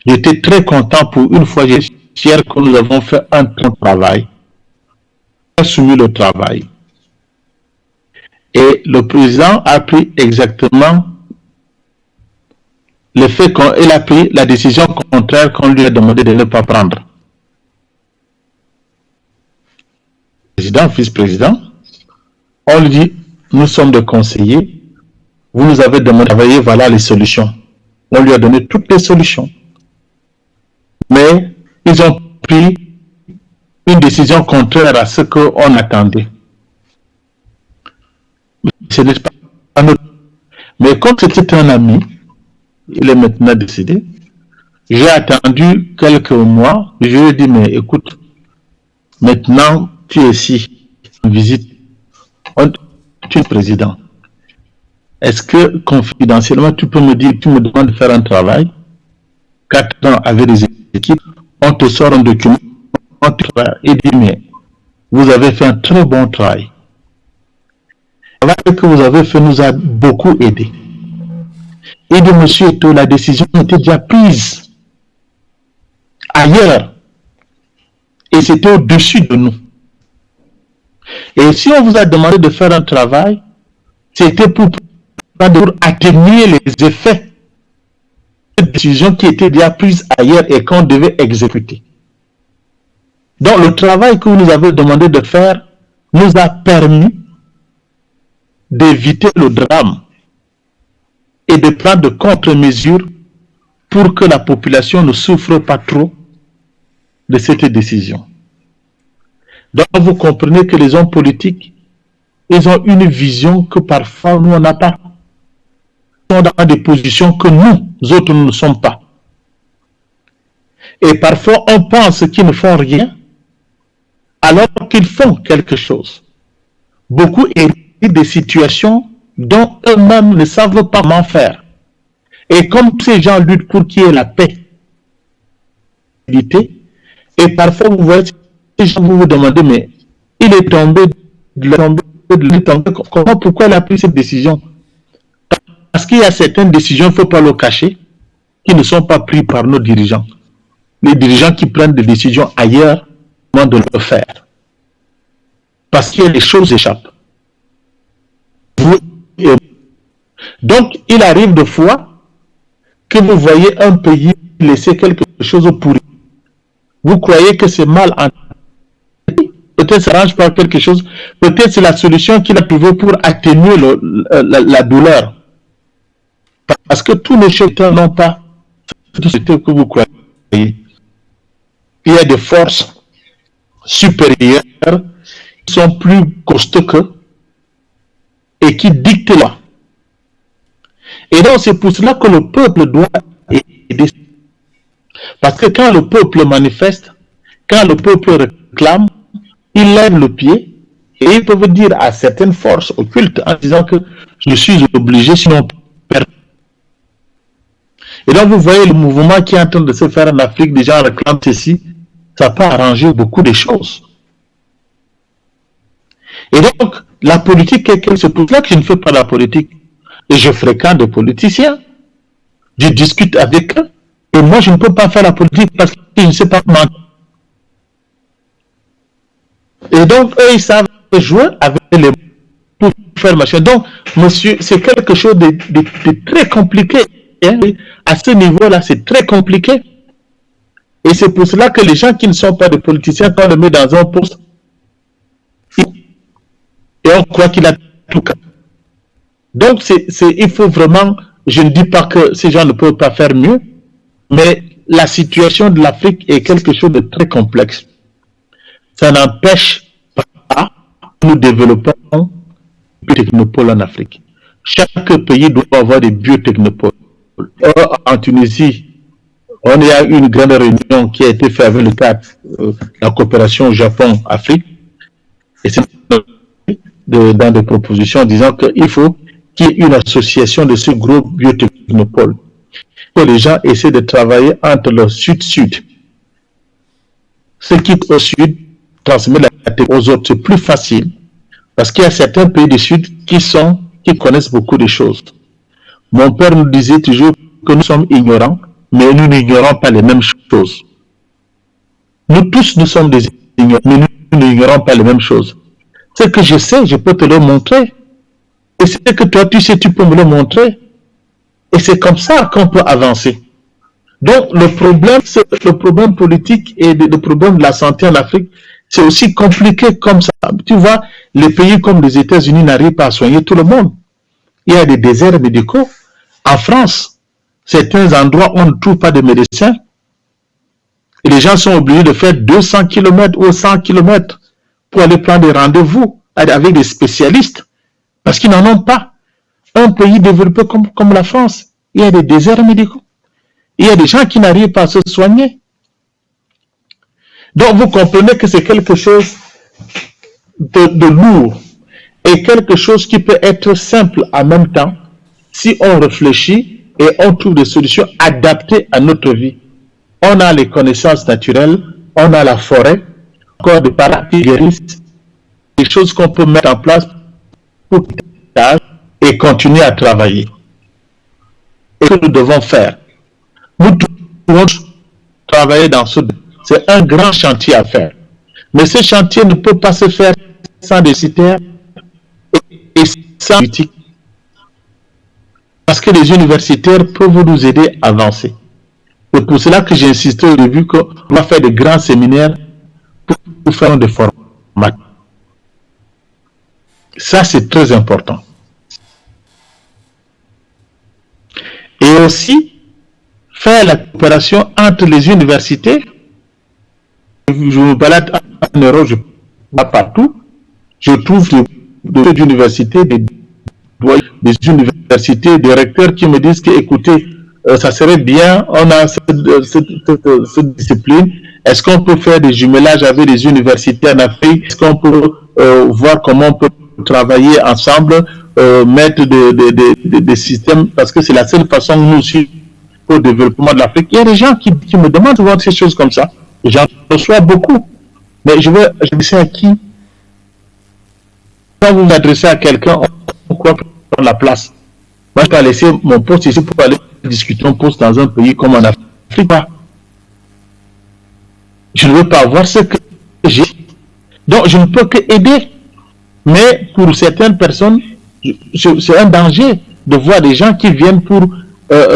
J'étais très content pour une fois, je suis fier que nous avons fait un bon travail. On a soumis le travail. Et le président a pris exactement le fait qu'il a pris la décision contraire qu'on lui a demandé de ne pas prendre. Président, vice-président, on lui dit, nous sommes des conseillers, vous nous avez demandé de travailler, voilà les solutions. On lui a donné toutes les solutions. Mais ils ont pris une décision contraire à ce qu'on attendait. Ce n'est pas notre. Mais comme c'était un ami, il est maintenant décédé, j'ai attendu quelques mois, je lui ai dit, mais écoute, maintenant tu es ici, en visite, tu es président. Est-ce que confidentiellement tu peux me dire, tu me demandes de faire un travail, 4 ans avec des équipes, on te sort un document, on te fait, et dit, mais vous avez fait un très bon travail. Le travail que vous avez fait nous a beaucoup aidé. Et de monsieur Eto'o, la décision était déjà prise ailleurs. Et c'était au-dessus de nous. Et si on vous a demandé de faire un travail, c'était pour atténuer les effets de décision qui était déjà prise ailleurs et qu'on devait exécuter. Donc le travail que vous nous avez demandé de faire nous a permis d'éviter le drame et de prendre de contre-mesures pour que la population ne souffre pas trop de cette décision. Donc vous comprenez que les hommes politiques, ils ont une vision que parfois nous on n'a pas. dans des positions que nous autres nous ne sommes pas. Et parfois, on pense qu'ils ne font rien, alors qu'ils font quelque chose. Beaucoup héritent des situations dont eux-mêmes ne savent pas comment faire. Et comme ces gens luttent pour qu'il y ait la paix, et parfois vous voyez ces gens, vous vous demandez, mais il est tombé comment, pourquoi il a pris cette décision? Parce qu'il y a certaines décisions, il ne faut pas le cacher, qui ne sont pas prises par nos dirigeants. Les dirigeants qui prennent des décisions ailleurs, moins de le faire. Parce que les choses échappent. Donc, il arrive de fois que vous voyez un pays laisser quelque chose pourri. Vous croyez que c'est mal en peut-être ça arrange par quelque chose, peut-être c'est la solution qu'il a trouvée pour atténuer la douleur. Parce que tous les chrétiens n'ont pas ce que vous croyez. Il y a des forces supérieures qui sont plus costauds qu'eux et qui dictent là. Et donc c'est pour cela que le peuple doit aider. Parce que quand le peuple manifeste, quand le peuple réclame, il lève le pied et ils peuvent dire à certaines forces occultes en disant que je suis obligé sinon perdre. Et donc vous voyez le mouvement qui est en train de se faire en Afrique, des gens réclament ceci, ça peut arranger beaucoup de choses. Et donc la politique, c'est pour cela que je ne fais pas la politique. Et je fréquente des politiciens, je discute avec eux, et moi je ne peux pas faire la politique parce que je ne sais pas comment. Et donc, eux, ils savent jouer avec les pour faire machin. Donc, monsieur, c'est quelque chose de très compliqué. Hein? À ce niveau-là, c'est très compliqué. Et c'est pour cela que les gens qui ne sont pas des politiciens, quand on le met dans un poste, et on croit qu'il a tout cas. Donc, il faut vraiment, je ne dis pas que ces gens ne peuvent pas faire mieux, mais la situation de l'Afrique est quelque chose de très complexe. Ça n'empêche pas que nous développons des biotechnopoles en Afrique. Chaque pays doit avoir des biotechnopoles. En Tunisie, on a eu une grande réunion qui a été faite avec le cadre de la coopération Japon-Afrique. Et c'est dans des propositions disant qu'il faut qu'il y ait une association de ce gros biotechnopoles. Que les gens essaient de travailler entre le sud-sud. Ceux qui au sud transmettre la technologie aux autres, c'est plus facile parce qu'il y a certains pays du Sud qui connaissent beaucoup de choses. Mon père nous disait toujours que nous sommes ignorants, mais nous n'ignorons pas les mêmes choses. Nous tous, nous sommes des ignorants, mais nous n'ignorons pas les mêmes choses. Ce que je sais, je peux te le montrer. Et ce que toi, tu sais, tu peux me le montrer. Et c'est comme ça qu'on peut avancer. Donc, le problème politique et le problème de la santé en Afrique, c'est aussi compliqué comme ça. Tu vois, les pays comme les États-Unis n'arrivent pas à soigner tout le monde. Il y a des déserts médicaux. En France, certains endroits, on ne trouve pas de médecins. Et les gens sont obligés de faire 200 km ou 100 km pour aller prendre des rendez-vous avec des spécialistes. Parce qu'ils n'en ont pas. Un pays développé comme la France, il y a des déserts médicaux. Il y a des gens qui n'arrivent pas à se soigner. Donc vous comprenez que c'est quelque chose de lourd et quelque chose qui peut être simple en même temps si on réfléchit et on trouve des solutions adaptées à notre vie. On a les connaissances naturelles, on a la forêt, encore des parents qui guérissent, des choses qu'on peut mettre en place pour et continuer à travailler. Et que nous devons faire. Nous devons travailler dans ce. C'est un grand chantier à faire. Mais ce chantier ne peut pas se faire sans des critères et sans politique. Parce que les universitaires peuvent nous aider à avancer. C'est pour cela que j'ai insisté au début qu'on va faire de grands séminaires pour faire des formations. Ça, c'est très important. Et aussi, faire la coopération entre les universités. Je me balade en Europe, je ne vais pas partout. Je trouve des universités, des des universités, des recteurs qui me disent que, écoutez, ça serait bien, on a cette discipline, est-ce qu'on peut faire des jumelages avec des universités en Afrique? Est-ce qu'on peut voir comment on peut travailler ensemble, mettre des systèmes, parce que c'est la seule façon nous aussi au développement de l'Afrique. Il y a des gens qui me demandent souvent ces choses comme ça. J'en reçois beaucoup. Mais je veux sais à qui? Quand vous vous adressez à quelqu'un, on croit prendre la place. Moi, je peux laisser mon poste ici pour aller discuter un poste dans un pays comme en Afrique. Je ne veux pas avoir ce que j'ai. Donc, je ne peux que aider. Mais pour certaines personnes, c'est un danger de voir des gens qui viennent pour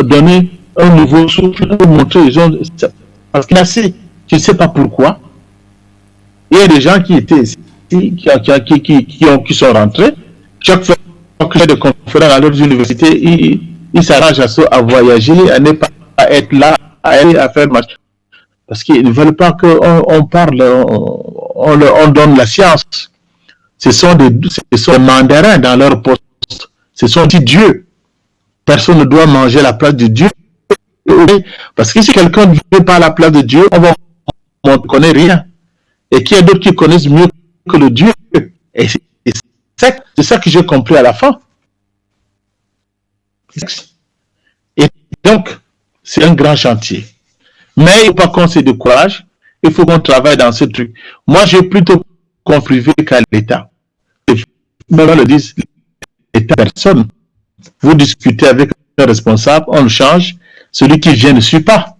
donner un nouveau souffle, pour montrer parce qu'il y a assez. Je ne sais pas pourquoi. Il y a des gens qui étaient ici, qui sont rentrés. Chaque fois que j'ai des conférences dans leurs universités, ils s'arrangent à voyager, à ne pas être là, à faire match. Parce qu'ils ne veulent pas qu'on parle, on donne la science. Ce sont des mandarins dans leur poste. Ce sont des dieux. Personne ne doit manger la place de Dieu. Parce que si quelqu'un ne veut pas la place de Dieu, on ne connaît rien. Et qu'il y a d'autres qui connaissent mieux que le Dieu. Et c'est ça que j'ai compris à la fin. Et donc, c'est un grand chantier. Mais il ne faut pas qu'on se décourage. Il faut qu'on travaille dans ce truc. Moi, j'ai plutôt compris qu'à l'État. Même le disent, l'État, personne. Vous discutez avec un responsable, on le change. Celui qui vient ne suit pas.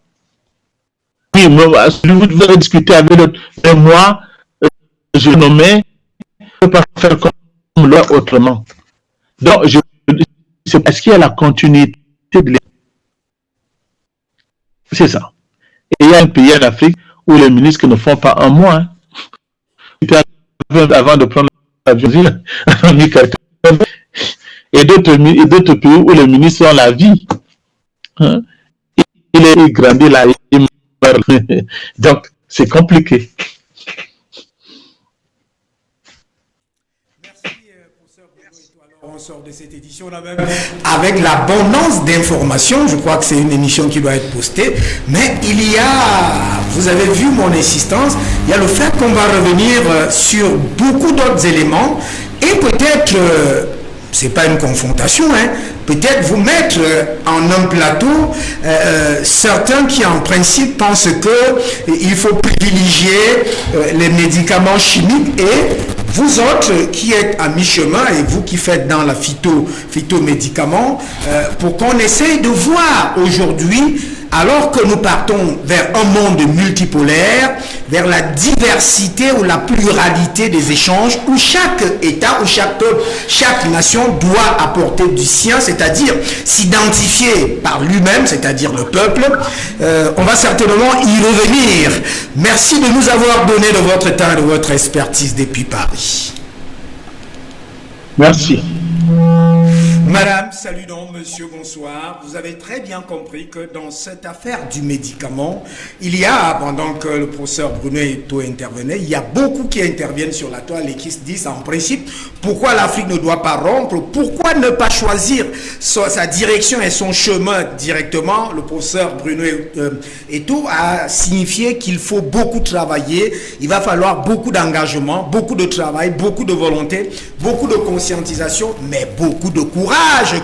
Oui, celui vous allez discuter avec l'autre. Mais moi, je nommais, je ne peux pas faire comme l'autre autrement. Donc, c'est parce qu'il y a la continuité de l'État. C'est ça. Et il y a un pays en Afrique où les ministres ne font pas un mois. Avant de prendre l'avion, et d'autres pays où les ministres ont la vie. Il est grandi là, il meurt. Donc, c'est compliqué. On sort de cette édition là même avec l'abondance d'informations. Je crois que c'est une émission qui doit être postée. Mais il y a, vous avez vu mon insistance, il y a le fait qu'on va revenir sur beaucoup d'autres éléments et peut-être, c'est pas une confrontation, peut-être vous mettre en un plateau certains qui en principe pensent qu'il faut privilégier les médicaments chimiques et vous autres qui êtes à mi-chemin et vous qui faites dans la phytomédicaments, pour qu'on essaye de voir aujourd'hui, alors que nous partons vers un monde multipolaire, vers la diversité ou la pluralité des échanges, où chaque État, où chaque peuple, chaque nation doit apporter du sien, c'est-à-dire s'identifier par lui-même, c'est-à-dire le peuple, on va certainement y revenir. Merci de nous avoir donné de votre temps et de votre expertise depuis Paris. Merci. Madame, salut donc, monsieur, bonsoir. Vous avez très bien compris que dans cette affaire du médicament, il y a, pendant que le professeur Bruno Eto intervenait, il y a beaucoup qui interviennent sur la toile et qui se disent en principe pourquoi l'Afrique ne doit pas rompre, pourquoi ne pas choisir sa direction et son chemin directement. Le professeur Bruno Eto a signifié qu'il faut beaucoup travailler, il va falloir beaucoup d'engagement, beaucoup de travail, beaucoup de volonté, beaucoup de conscientisation, mais beaucoup de courage,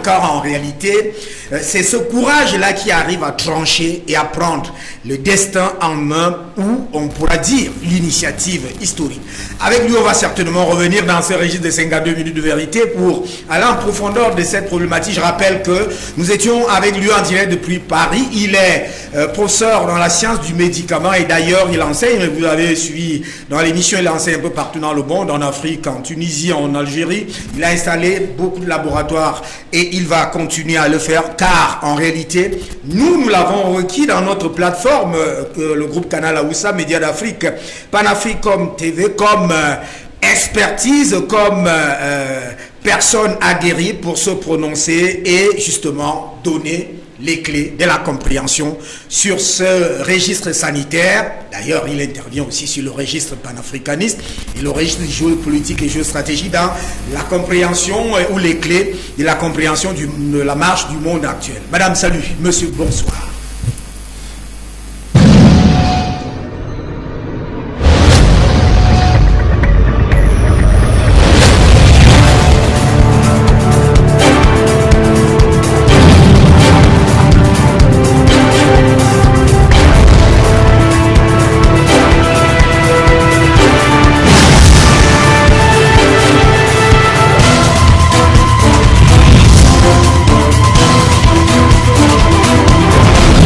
car en réalité, c'est ce courage-là qui arrive à trancher et à prendre le destin en main, ou on pourra dire l'initiative historique. Avec lui, on va certainement revenir dans ce registre de 52 minutes de vérité pour aller en profondeur de cette problématique. Je rappelle que nous étions avec lui en direct depuis Paris. Il est professeur dans la science du médicament et d'ailleurs, il enseigne, vous l'avez suivi dans l'émission, il enseigne un peu partout dans le monde, en Afrique, en Tunisie, en Algérie. Il a installé beaucoup de laboratoires et il va continuer à le faire car en réalité nous l'avons requis dans notre plateforme le groupe Canal Aoussa Média d'Afrique, Panafrique comme TV, comme expertise, comme personne aguerrie pour se prononcer et justement donner les clés de la compréhension sur ce registre sanitaire. D'ailleurs, il intervient aussi sur le registre panafricaniste et le registre géopolitique et géostratégie dans la compréhension ou les clés de la compréhension de la marche du monde actuel. Madame, salut. Monsieur, bonsoir.